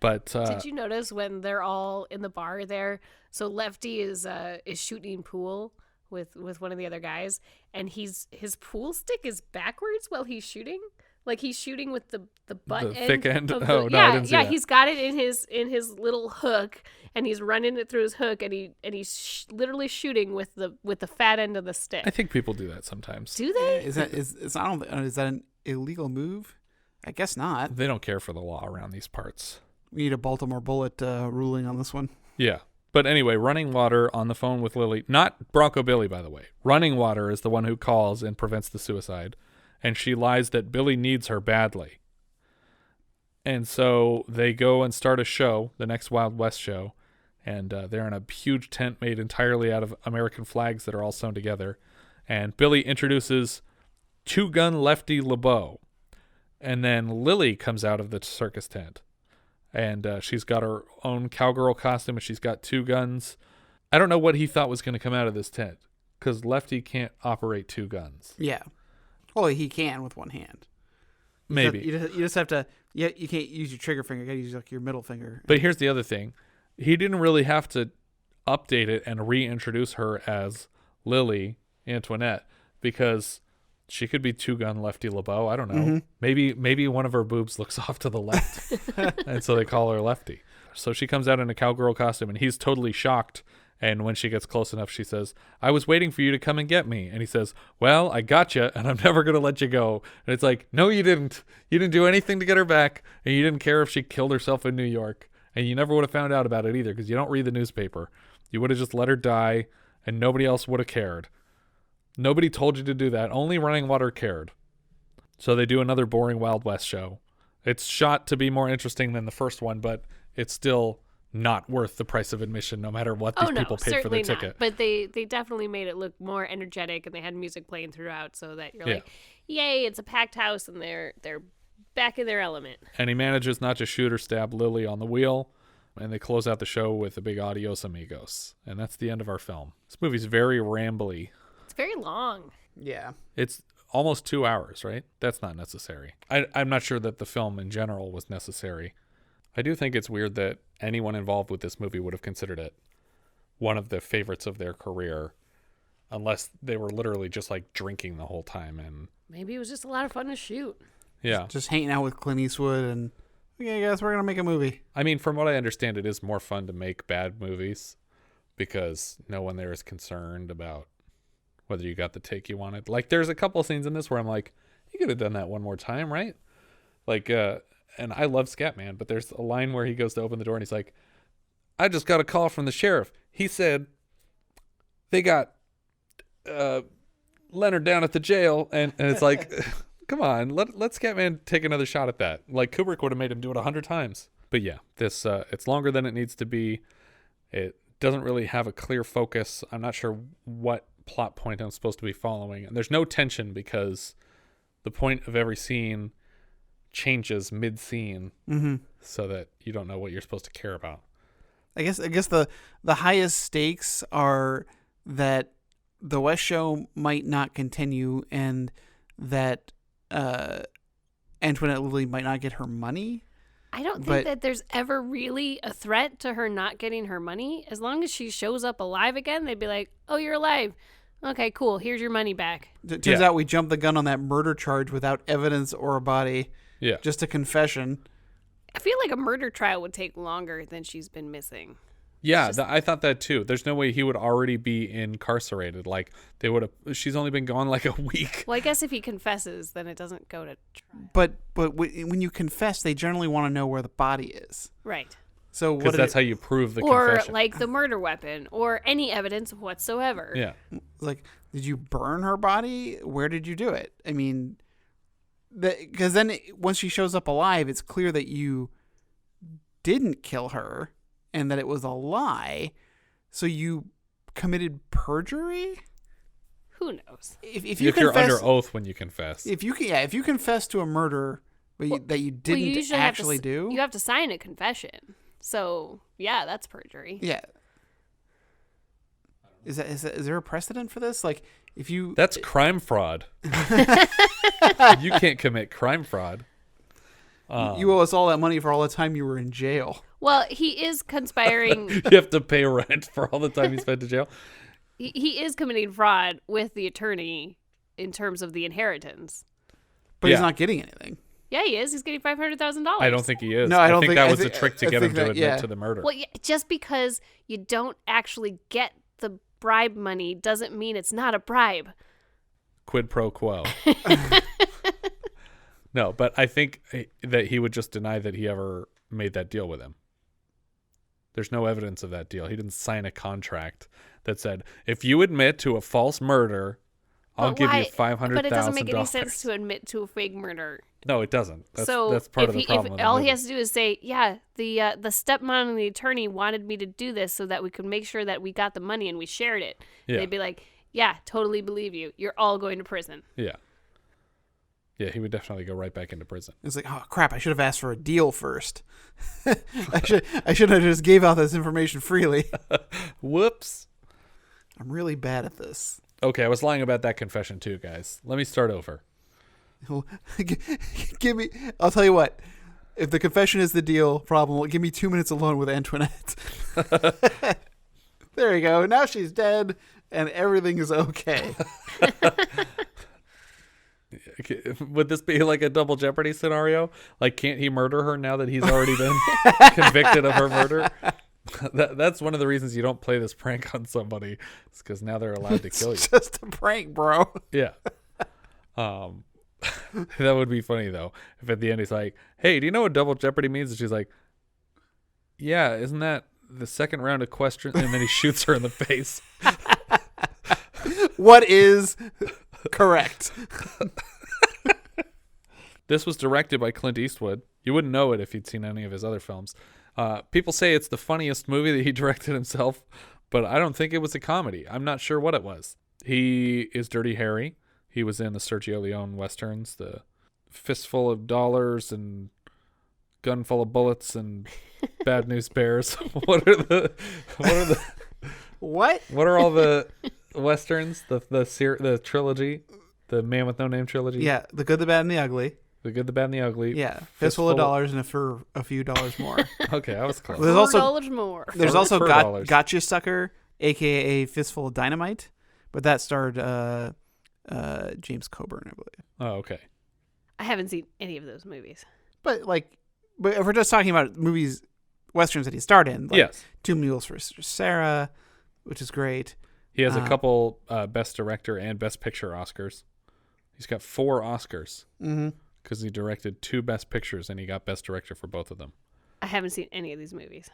But did you notice when they're all in the bar there? So Lefty is shooting pool with one of the other guys, and his pool stick is backwards while he's shooting. Like, he's shooting with the butt end. Thick end? Of No, I didn't see that. He's got it in his little hook, and he's running it through his hook, and he's literally shooting with the fat end of the stick. I think people do that sometimes. Do they? Is that an illegal move? I guess not. They don't care for the law around these parts. We need a Baltimore bullet ruling on this one. Yeah. But anyway, Running Water on the phone with Lily, not Bronco Billy, by the way. Running Water is the one who calls and prevents the suicide. And she lies that Billy needs her badly. And so they go and start a show, the next Wild West show. And they're in a huge tent made entirely out of American flags that are all sewn together. And Billy introduces two-gun Lefty LeBow. And then Lily comes out of the circus tent. And she's got her own cowgirl costume, and she's got two guns. I don't know what he thought was going to come out of this tent, because Lefty can't operate 2 guns. Yeah. Well, he can with one hand. Maybe. You just have to... Yeah, you can't use your trigger finger. You got to use like your middle finger. But here's the other thing. He didn't really have to update it and reintroduce her as Lily, Antoinette, because she could be 2-gun Lefty LeBow. I don't know. Maybe one of her boobs looks off to the left, and so they call her Lefty. So she comes out in a cowgirl costume, and he's totally shocked. And when she gets close enough, she says, "I was waiting for you to come and get me." And he says, "Well, I got you, and I'm never going to let you go." And it's like, no, you didn't. You didn't do anything to get her back, and you didn't care if she killed herself in New York. And you never would have found out about it either, because you don't read the newspaper. You would have just let her die, and nobody else would have cared. Nobody told you to do that. Only Running Water cared. So they do another boring Wild West show. It's shot to be more interesting than the first one, but it's still not worth the price of admission, no matter what these people paid for their ticket. But they definitely made it look more energetic, and they had music playing throughout, so that you're like, yay, it's a packed house, and they're back in their element. And he manages not to shoot or stab Lily on the wheel, and they close out the show with a big adios amigos. And that's the end of our film. This movie's very rambly. It's very long. Yeah. It's almost 2 hours, right? That's not necessary. I'm not sure that the film in general was necessary. I do think it's weird that anyone involved with this movie would have considered it one of the favorites of their career, unless they were literally just like drinking the whole time. And maybe it was just a lot of fun to shoot. Yeah. Just hanging out with Clint Eastwood and, okay, guys, we're going to make a movie. I mean, from what I understand, it is more fun to make bad movies because no one there is concerned about whether you got the take you wanted. Like, there's a couple scenes in this where I'm like, you could have done that one more time, right? Like, and I love Scatman, but there's a line where he goes to open the door and he's like, "I just got a call from the sheriff. He said they got Leonard down at the jail." And it's like, come on, let Scatman take another shot at that. Like, Kubrick would have made him do it 100 times. But yeah, this it's longer than it needs to be. It doesn't really have a clear focus. I'm not sure what plot point I'm supposed to be following. And there's no tension because the point of every scene changes mid-scene, so that you don't know what you're supposed to care about. I guess the highest stakes are that the West show might not continue and that Antoinette Lily might not get her money. I don't think that there's ever really a threat to her not getting her money. As long as she shows up alive again, they'd be like, "Oh, you're alive. Okay, cool. Here's your money back." It turns out we jumped the gun on that murder charge without evidence or a body. Yeah. Just a confession. I feel like a murder trial would take longer than she's been missing. Yeah, I thought that too. There's no way he would already be incarcerated. Like, they would have. She's only been gone like a week. Well, I guess if he confesses, then it doesn't go to trial. But when you confess, they generally want to know where the body is. Right. So because that's how you prove the confession. confession. Or like the murder weapon, or any evidence whatsoever. Yeah. Like, did you burn her body? Where did you do it? I mean, because then once she shows up alive, it's clear that you didn't kill her and that it was a lie. So you committed perjury? Who knows? If you're under oath when you confess. If you confess to a murder that you didn't actually do, you have to sign a confession. So yeah, that's perjury. Yeah. Is there a precedent for this? Like, that's crime fraud. You can't commit crime fraud. You owe us all that money for all the time you were in jail. Well, he is conspiring. You have to pay rent for all the time you spent in jail. He is committing fraud with the attorney in terms of the inheritance. But he's not getting anything. Yeah, he is. He's getting $500,000. I don't think he is. No, I don't think that was a trick to get him to admit to the murder. Well, just because you don't actually get the bribe money doesn't mean it's not a bribe. Quid pro quo. No, but I think that he would just deny that he ever made that deal with him. There's no evidence of that deal. He didn't sign a contract that said, if you admit to a false murder, I'll give you $500,000. But it doesn't make any sense to admit to a fake murder. No, it doesn't. That's part of the problem. If all he has to do is say, yeah, the stepmom and the attorney wanted me to do this so that we could make sure that we got the money and we shared it. Yeah. They'd be like, yeah, totally believe you. You're all going to prison. Yeah. Yeah, he would definitely go right back into prison. It's like, oh crap! I should have asked for a deal first. I should have just gave out this information freely. Whoops! I'm really bad at this. Okay, I was lying about that confession too, guys. Let me start over. Give me. I'll tell you what. If the confession is the deal problem, give me 2 minutes alone with Antoinette. There you go. Now she's dead, and everything is okay. Would this be like a double jeopardy scenario? Like, can't he murder her now that he's already been convicted of her murder? That's one of the reasons you don't play this prank on somebody. It's because now they're allowed to kill you. It's just a prank, bro. Yeah. That would be funny, though, if at the end he's like, hey, do you know what double jeopardy means? And she's like, yeah, isn't that the second round of questions? And then he shoots her in the face. What is correct? This was directed by Clint Eastwood. You wouldn't know it if you'd seen any of his other films. People say it's the funniest movie that he directed himself, but I don't think it was a comedy. I'm not sure what it was. He is Dirty Harry. He was in the Sergio Leone westerns, the Fistful of Dollars and Gun Full of Bullets and Bad News Bears. What are all the westerns? The trilogy, the Man with No Name trilogy. Yeah, The Good, the Bad, and the Ugly. The Good, the Bad, and the Ugly. Yeah, Fistful of Dollars and for a few dollars more. Okay, I was close. There's also $4 more. There's also $4. Gotcha Sucker, aka Fistful of Dynamite, but that starred James Coburn, I believe. Oh, okay. I haven't seen any of those movies. But if we're just talking about movies, westerns that he starred in, like yes, Two Mules for Sarah, which is great. He has a couple Best Director and Best Picture Oscars. He's got 4 Oscars because he directed 2 Best Pictures and he got Best Director for both of them. I haven't seen any of these movies.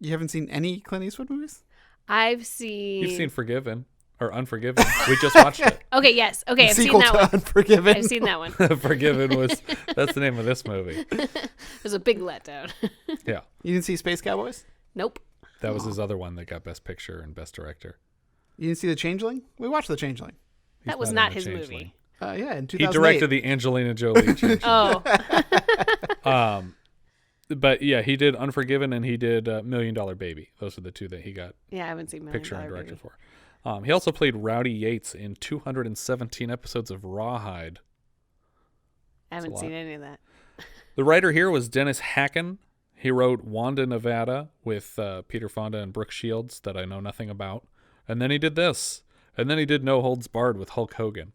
You haven't seen any Clint Eastwood movies? I've seen... You've seen Forgiven or Unforgiven. We just watched it. Okay, yes. Okay, I've seen that one. Unforgiven. I've seen that one. Forgiven that's the name of this movie. It was a big letdown. Yeah. You didn't see Space Cowboys? Nope. That was his other one that got Best Picture and Best Director. You didn't see The Changeling? We watched The Changeling. That was not his movie. Yeah, in 2008. He directed the Angelina Jolie Changeling. Oh. But yeah, he did Unforgiven and he did $1 Million Baby. Those are the 2 that he got I haven't seen Picture and Director Baby. for. He also played Rowdy Yates in 217 episodes of Rawhide. I haven't seen any of that. The writer here was Dennis Hackin. He wrote Wanda, Nevada with Peter Fonda and Brooke Shields that I know nothing about. And then he did this. And then he did No Holds Barred with Hulk Hogan.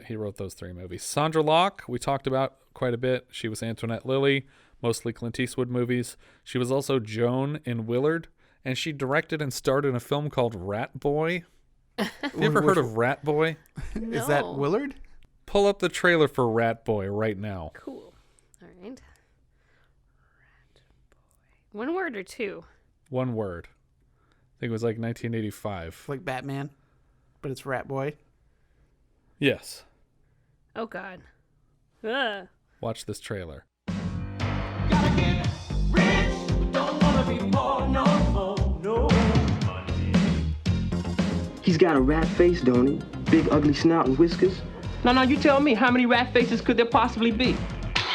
He wrote those 3 movies. Sondra Locke, we talked about quite a bit. She was Antoinette Lily, mostly Clint Eastwood movies. She was also Joan in Willard. And she directed and starred in a film called Rat Boy. Have you ever heard of Rat Boy? No. Is that Willard? Pull up the trailer for Rat Boy right now. Cool. All right. Rat Boy. 1 word or 2? 1 word. I think it was like 1985. Like Batman, but it's Rat Boy. Yes. Oh, God. Ugh. Watch this trailer. He's got a rat face, don't he? Big ugly snout and whiskers. Now, you tell me, how many rat faces could there possibly be?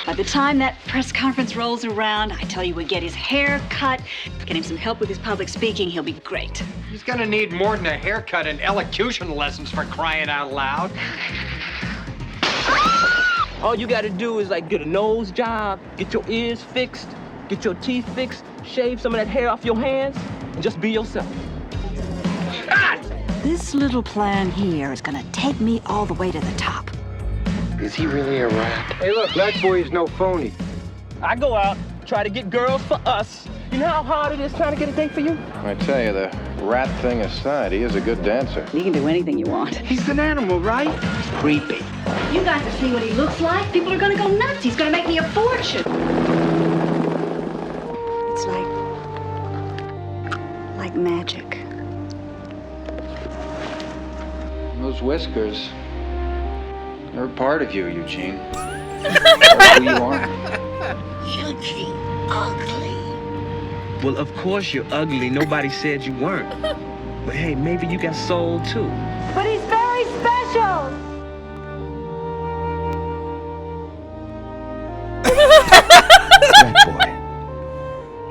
By the time that press conference rolls around, I tell you, we'll get his hair cut, get him some help with his public speaking. He'll be great. He's gonna need more than a haircut and elocution lessons for crying out loud. All you gotta do is get a nose job, get your ears fixed, get your teeth fixed, shave some of that hair off your hands, and just be yourself. This little plan here is gonna take me all the way to the top. Is he really a rat? Hey, look, that boy is no phony. I go out, try to get girls for us. You know how hard it is trying to get a date for you? I tell you, the rat thing aside, he is a good dancer. You can do anything you want. He's an animal, right? Creepy. You got to see what he looks like. People are gonna go nuts. He's gonna make me a fortune. It's like magic. Those whiskers, they're a part of you, Eugene. That's who you are. Eugene, ugly. Well, of course you're ugly. Nobody said you weren't. But hey, maybe you got soul too. But he's very special.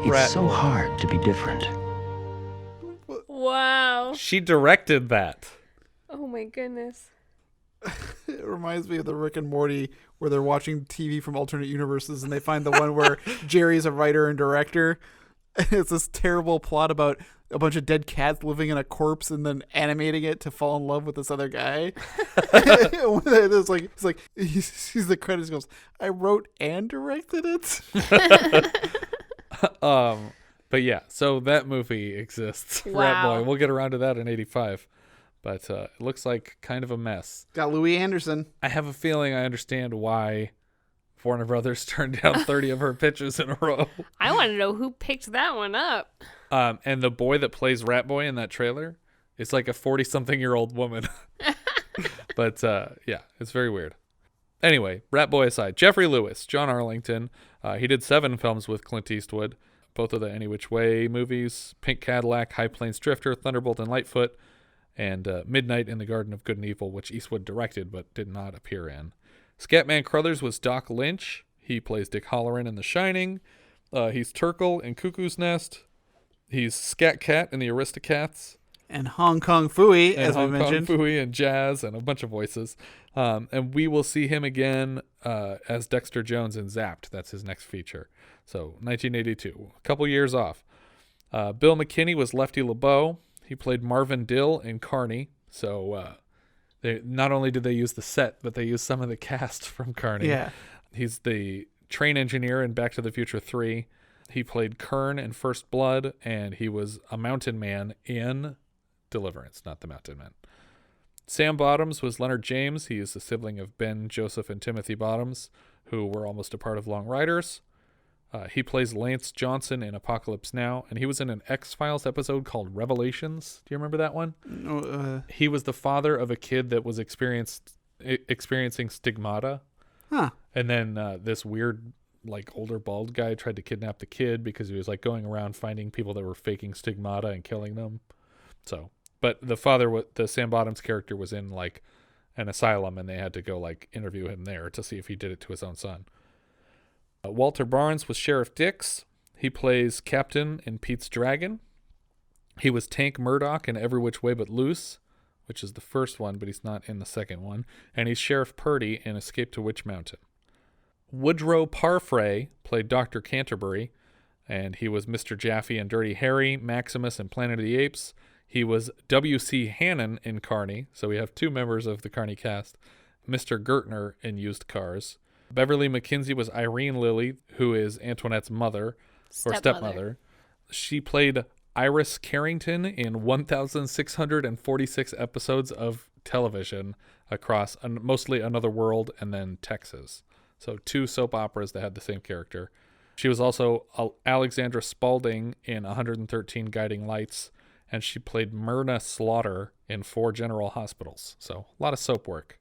It's so hard to be different. Wow. She directed that. Oh my goodness. It reminds me of the Rick and Morty where they're watching TV from alternate universes and they find the one where Jerry's a writer and director. And it's this terrible plot about a bunch of dead cats living in a corpse and then animating it to fall in love with this other guy. It's like he sees the credits and goes, I wrote and directed it. But yeah, so that movie exists. Wow. Rat Boy. We'll get around to that in 85. But it looks like kind of a mess. Got Louis Anderson. I have a feeling I understand why Warner Brothers turned down 30 of her pitches in a row. I want to know who picked that one up. And the boy that plays Rat Boy in that trailer is like a 40-something-year-old woman. But yeah, it's very weird. Anyway, Rat Boy aside, Geoffrey Lewis, John Arlington. He did 7 films with Clint Eastwood, both of the Any Which Way movies, Pink Cadillac, High Plains Drifter, Thunderbolt and Lightfoot, and Midnight in the Garden of Good and Evil, which Eastwood directed but did not appear in. Scatman Crothers was Doc Lynch. He plays Dick Halloran in The Shining. He's Turkle in Cuckoo's Nest. He's Scat Cat in The Aristocats. And Hong Kong Phooey, as we Hong mentioned. Kong Phooey and Jazz and a bunch of voices. And we will see him again as Dexter Jones in Zapped. That's his next feature. So 1982, a couple years off. Bill McKinney was Lefty LeBow. He played Marvin Dill in Carney. So they not only did they use the set, but they used some of the cast from Carney. Yeah. He's the train engineer in Back to the Future 3. He played Kern in First Blood, and he was a mountain man in Deliverance, not the Mountain Man. Sam Bottoms was Leonard James. He is the sibling of Ben, Joseph, and Timothy Bottoms, who were almost a part of Long Riders. He plays Lance Johnson in Apocalypse Now, and he was in an X-Files episode called Revelations. Do you remember that one? He was the father of a kid that was experiencing stigmata. Huh. And then this weird, like, older bald guy tried to kidnap the kid because he was, like, going around finding people that were faking stigmata and killing them. So, but the father, the Sam Bottoms character, was in, like, an asylum, and they had to go, like, interview him there to see if he did it to his own son. Walter Barnes was Sheriff Dix. He plays Captain in Pete's Dragon. He was Tank Murdoch in Every Which Way But Loose, which is the first one, but he's not in the second one. And he's Sheriff Purdy in Escape to Witch Mountain. Woodrow Parfrey played Dr. Canterbury, and he was Mr. Jaffe in Dirty Harry, Maximus in Planet of the Apes. He was W.C. Hannon in Carney, so we have 2 members of the Carney cast. Mr. Gertner in Used Cars. Beverlee McKinsey was Irene Lilly, who is Antoinette's mother, or stepmother. She played Iris Carrington in 1,646 episodes of television across mostly Another World and then Texas. So 2 soap operas that had the same character. She was also Alexandra Spaulding in 113 Guiding Lights, and she played Myrna Slaughter in 4 General Hospitals. So a lot of soap work.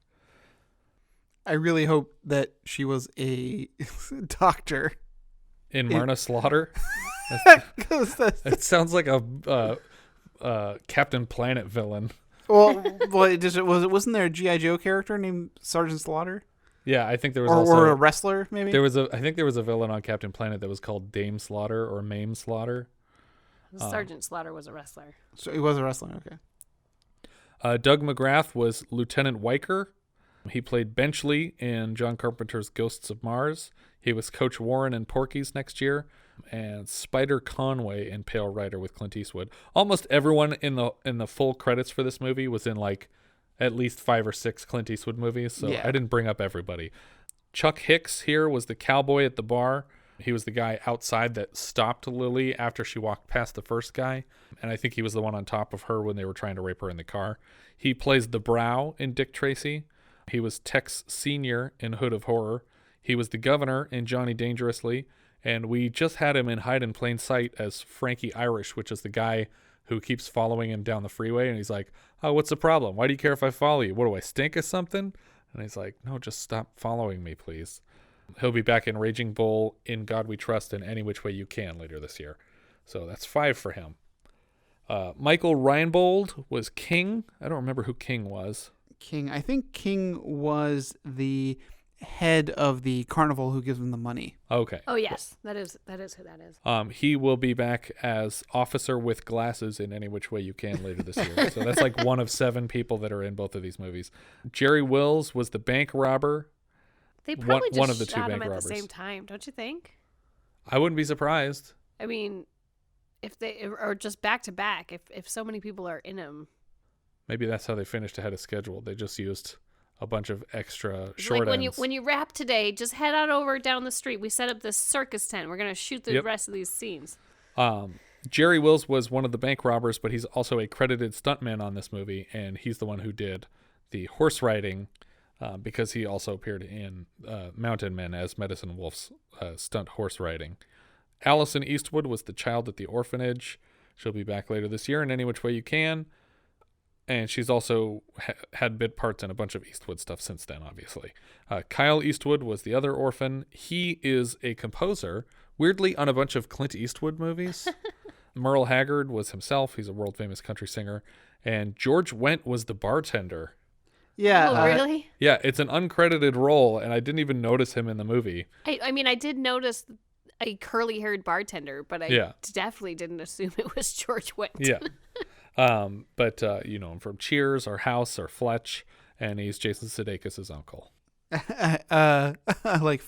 I really hope that she was a doctor. In Myrna Slaughter? It sounds like a Captain Planet villain. Well, wasn't there a G.I. Joe character named Sergeant Slaughter? Yeah, I think there was or a wrestler, maybe? I think there was a villain on Captain Planet that was called Dame Slaughter or Mame Slaughter. Sergeant Slaughter was a wrestler. So he was a wrestler, okay. Doug McGrath was Lieutenant Weicker. He played Benchley in John Carpenter's Ghosts of Mars. He was Coach Warren in Porky's next year, and Spider Conway in Pale Rider with Clint Eastwood. Almost everyone in the full credits for this movie was in like at least 5 or 6 Clint Eastwood movies, so yeah. I didn't bring up everybody. Chuck Hicks here was the cowboy at the bar. He was the guy outside that stopped Lily after she walked past the first guy, and I think he was the one on top of her when they were trying to rape her in the car. He plays the Brow in Dick Tracy. He was Tex Sr. in Hood of Horror. He was the governor in Johnny Dangerously. And we just had him in Hide in Plain Sight as Frankie Irish, which is the guy who keeps following him down the freeway. And he's like, oh, what's the problem? Why do you care if I follow you? What do I stink or something? And he's like, no, just stop following me, please. He'll be back in Raging Bull, In God We Trust, and Any Which Way You Can later this year. So that's 5 for him. Michael Reinbold was King. I don't remember who King was. King. I think King was the head of the carnival who gives him the money. Okay. Oh yes, that is who that is. He will be back as Officer with Glasses in Any Which Way You Can later this year. So that's like one of 7 people that are in both of these movies. Jerry Wills was the bank robber. They probably one just of the shot two him bank at robbers. the same time, don't you think? I wouldn't be surprised. I mean, if they or just back to back, if so many people are in him. Maybe that's how they finished ahead of schedule. They just used a bunch of extra It's short like ends. when you wrap today, just head on over down the street. We set up this circus tent. We're gonna shoot the rest of these scenes. Jerry Wills was one of the bank robbers, but he's also a credited stuntman on this movie, and he's the one who did the horse riding because he also appeared in Mountain Men as Medicine Wolf's stunt horse riding. Allison Eastwood was the child at the orphanage. She'll be back later this year in Any Which Way You Can. And she's also had bit parts in a bunch of Eastwood stuff since then, obviously. Kyle Eastwood was the other orphan. He is a composer, weirdly, on a bunch of Clint Eastwood movies. Merle Haggard was himself. He's a world-famous country singer. And George Wendt was the bartender. Yeah. Oh, really? Yeah, it's an uncredited role, and I didn't even notice him in the movie. I mean, I did notice a curly-haired bartender, but I definitely didn't assume it was George Wendt. Yeah. But you know him from Cheers or House or Fletch, and he's Jason Sudeikis' uncle. I like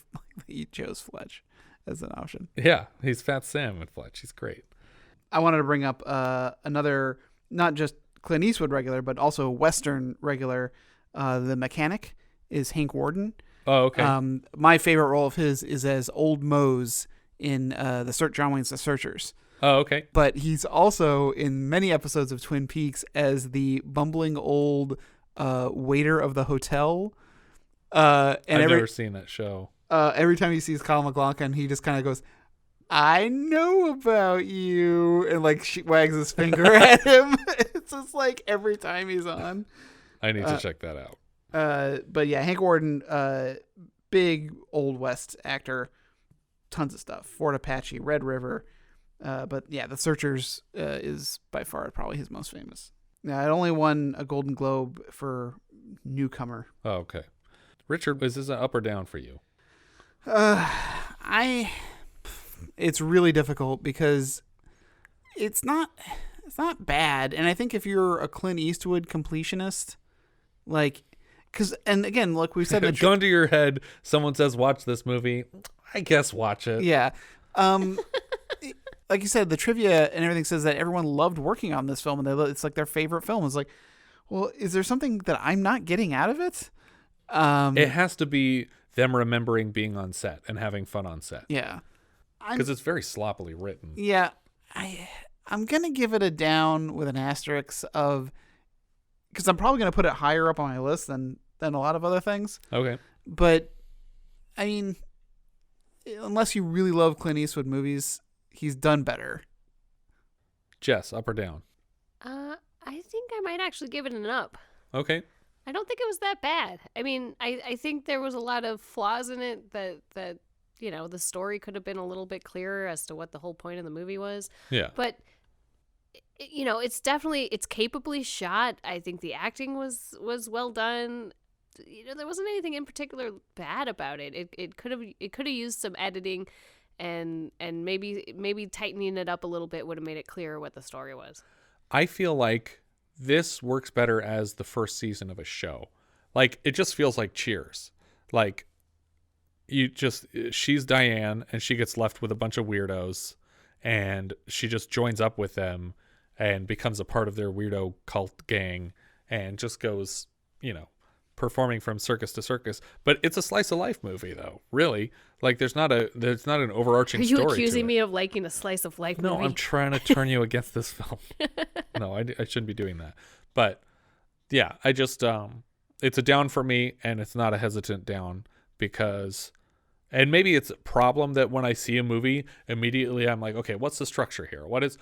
you chose Fletch as an option. Yeah, he's Fat Sam with Fletch. He's great. I wanted to bring up another, not just Clint Eastwood regular, but also Western regular. The mechanic is Hank Worden. Oh, okay. My favorite role of his is as Old Mose in John Wayne's The Searchers. Oh, okay. But he's also in many episodes of Twin Peaks as the bumbling old waiter of the hotel. I've never seen that show. Every time he sees Kyle MacLachlan, he just kind of goes, "I know about you," and like wags his finger at him. It's just like every time he's on. I need to check that out. But yeah, Hank Worden, big Old West actor, tons of stuff. Fort Apache, Red River. But yeah, The Searchers is by far probably his most famous. Yeah, it only won a Golden Globe for newcomer. Oh, okay. Richard, is this an up or down for you? It's really difficult because it's not bad, and I think if you're a Clint Eastwood completionist, like, and again, look, we've said gun to your head, someone says watch this movie, I guess watch it. Yeah. Like you said, the trivia and everything says that everyone loved working on this film, and it's like their favorite film. It's like, well, is there something that I'm not getting out of it? It has to be them remembering being on set and having fun on set. Yeah. Because it's very sloppily written. Yeah. I'm going to give it a down with an asterisk because I'm probably going to put it higher up on my list than a lot of other things. Okay. But, I mean, unless you really love Clint Eastwood movies, he's done better. Jess, up or down? I think I might actually give it an up. Okay. I don't think it was that bad. I mean, I think there was a lot of flaws in it that you know, the story could have been a little bit clearer as to what the whole point of the movie was. Yeah. But, you know, it's capably shot. I think the acting was well done. You know, there wasn't anything in particular bad about it. It could have used some editing, and maybe tightening it up a little bit would have made it clearer what the story was. I feel like this works better as the first season of a show. Like, it just feels like Cheers. Like, she's Diane, and she gets left with a bunch of weirdos, and she just joins up with them and becomes a part of their weirdo cult gang, and just goes, you know, performing from circus to circus. But it's a slice of life movie, though. Really, like there's not an overarching story. Are you accusing to it. me of liking a slice of life movie? No, I'm trying to turn you against this film. No, I shouldn't be doing that. But yeah, I just it's a down for me, and it's not a hesitant down because. And maybe it's a problem that when I see a movie, immediately I'm like, okay, what's the structure here? What is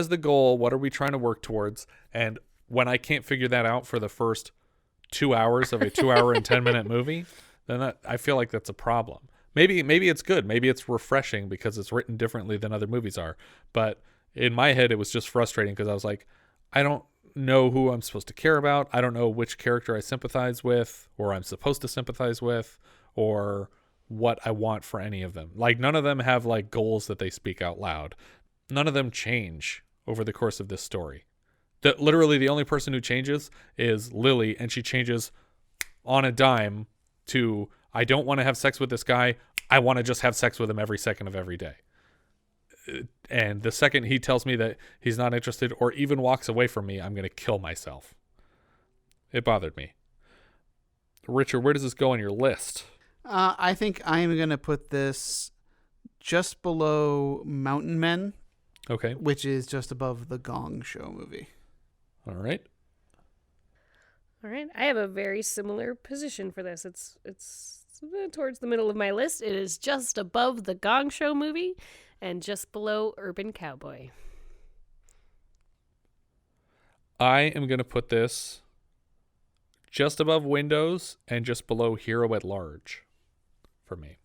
the goal? What are we trying to work towards? And when I can't figure that out for the first 2 hours of a 2 hour and 10-minute movie, then I feel like that's a problem. Maybe it's good. Maybe it's refreshing because it's written differently than other movies are. But in my head, it was just frustrating because I was like, I don't know who I'm supposed to care about. I don't know which character I sympathize with or I'm supposed to sympathize with. or what I want for any of them. Like, none of them have like goals that they speak out loud. None of them change over the course of this story. Literally the only person who changes is Lily, and she changes on a dime to, I don't want to have sex with this guy. I want to just have sex with him every second of every day. And the second he tells me that he's not interested or even walks away from me, I'm going to kill myself. It bothered me. Richard, where does this go on your list? I think I'm going to put this just below Mountain Men. Okay. Which is just above the Gong Show movie. All right. All right. I have a very similar position for this. It's towards the middle of my list. It is just above the Gong Show movie and just below Urban Cowboy. I am going to put this just above Windows and just below Hero at Large for me.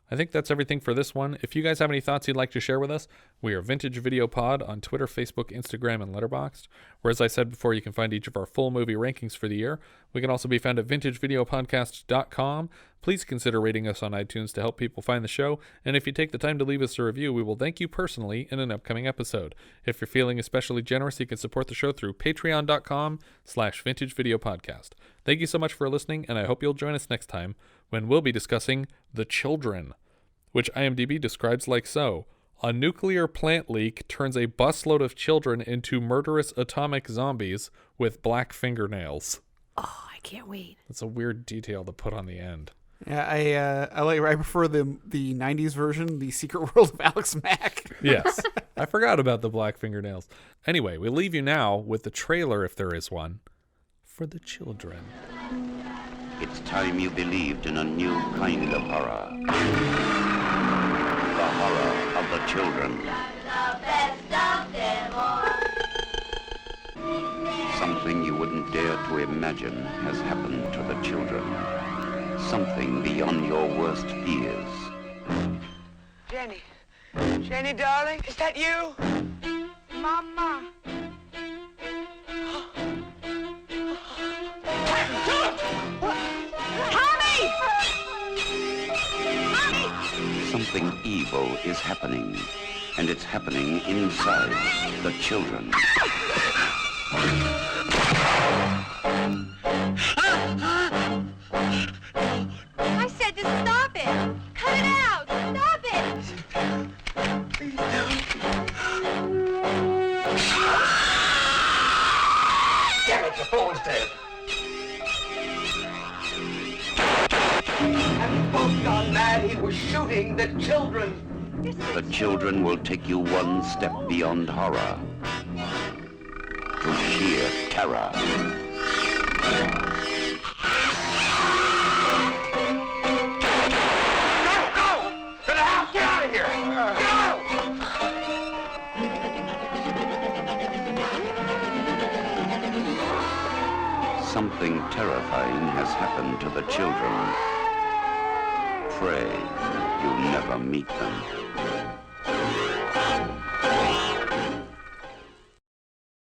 I think that's everything for this one. If you guys have any thoughts you'd like to share with us, we are Vintage Video Pod on Twitter, Facebook, Instagram, and Letterboxd, where, as I said before, you can find each of our full movie rankings for the year. We can also be found at vintagevideopodcast.com. Please consider rating us on iTunes to help people find the show, and if you take the time to leave us a review, we will thank you personally in an upcoming episode. If you're feeling especially generous, you can support the show through patreon.com/vintagevideopodcast. Thank you so much for listening, and I hope you'll join us next time when we'll be discussing The Children, which IMDb describes like so. A nuclear plant leak turns a busload of children into murderous atomic zombies with black fingernails. Oh, I can't wait. That's a weird detail to put on the end. Yeah, I prefer the 90s version, The Secret World of Alex Mack. Yes. I forgot about the black fingernails. Anyway, we leave you now with the trailer, if there is one, for The Children. It's time you believed in a new kind of horror. The horror of the children. Something you wouldn't dare to imagine has happened to the children. Something beyond your worst fears. Jenny. Jenny, darling, is that you? Mama. Something evil is happening, and it's happening inside the children. I said to stop it! Cut it out! Stop it! Please don't. Damn it, the phone's dead. Have you both gone mad? He was shooting the children. The children will take you one step beyond horror to sheer terror. Go! To the house! Get out of here! Go! Something terrifying has happened to the children. Pray you never meet them.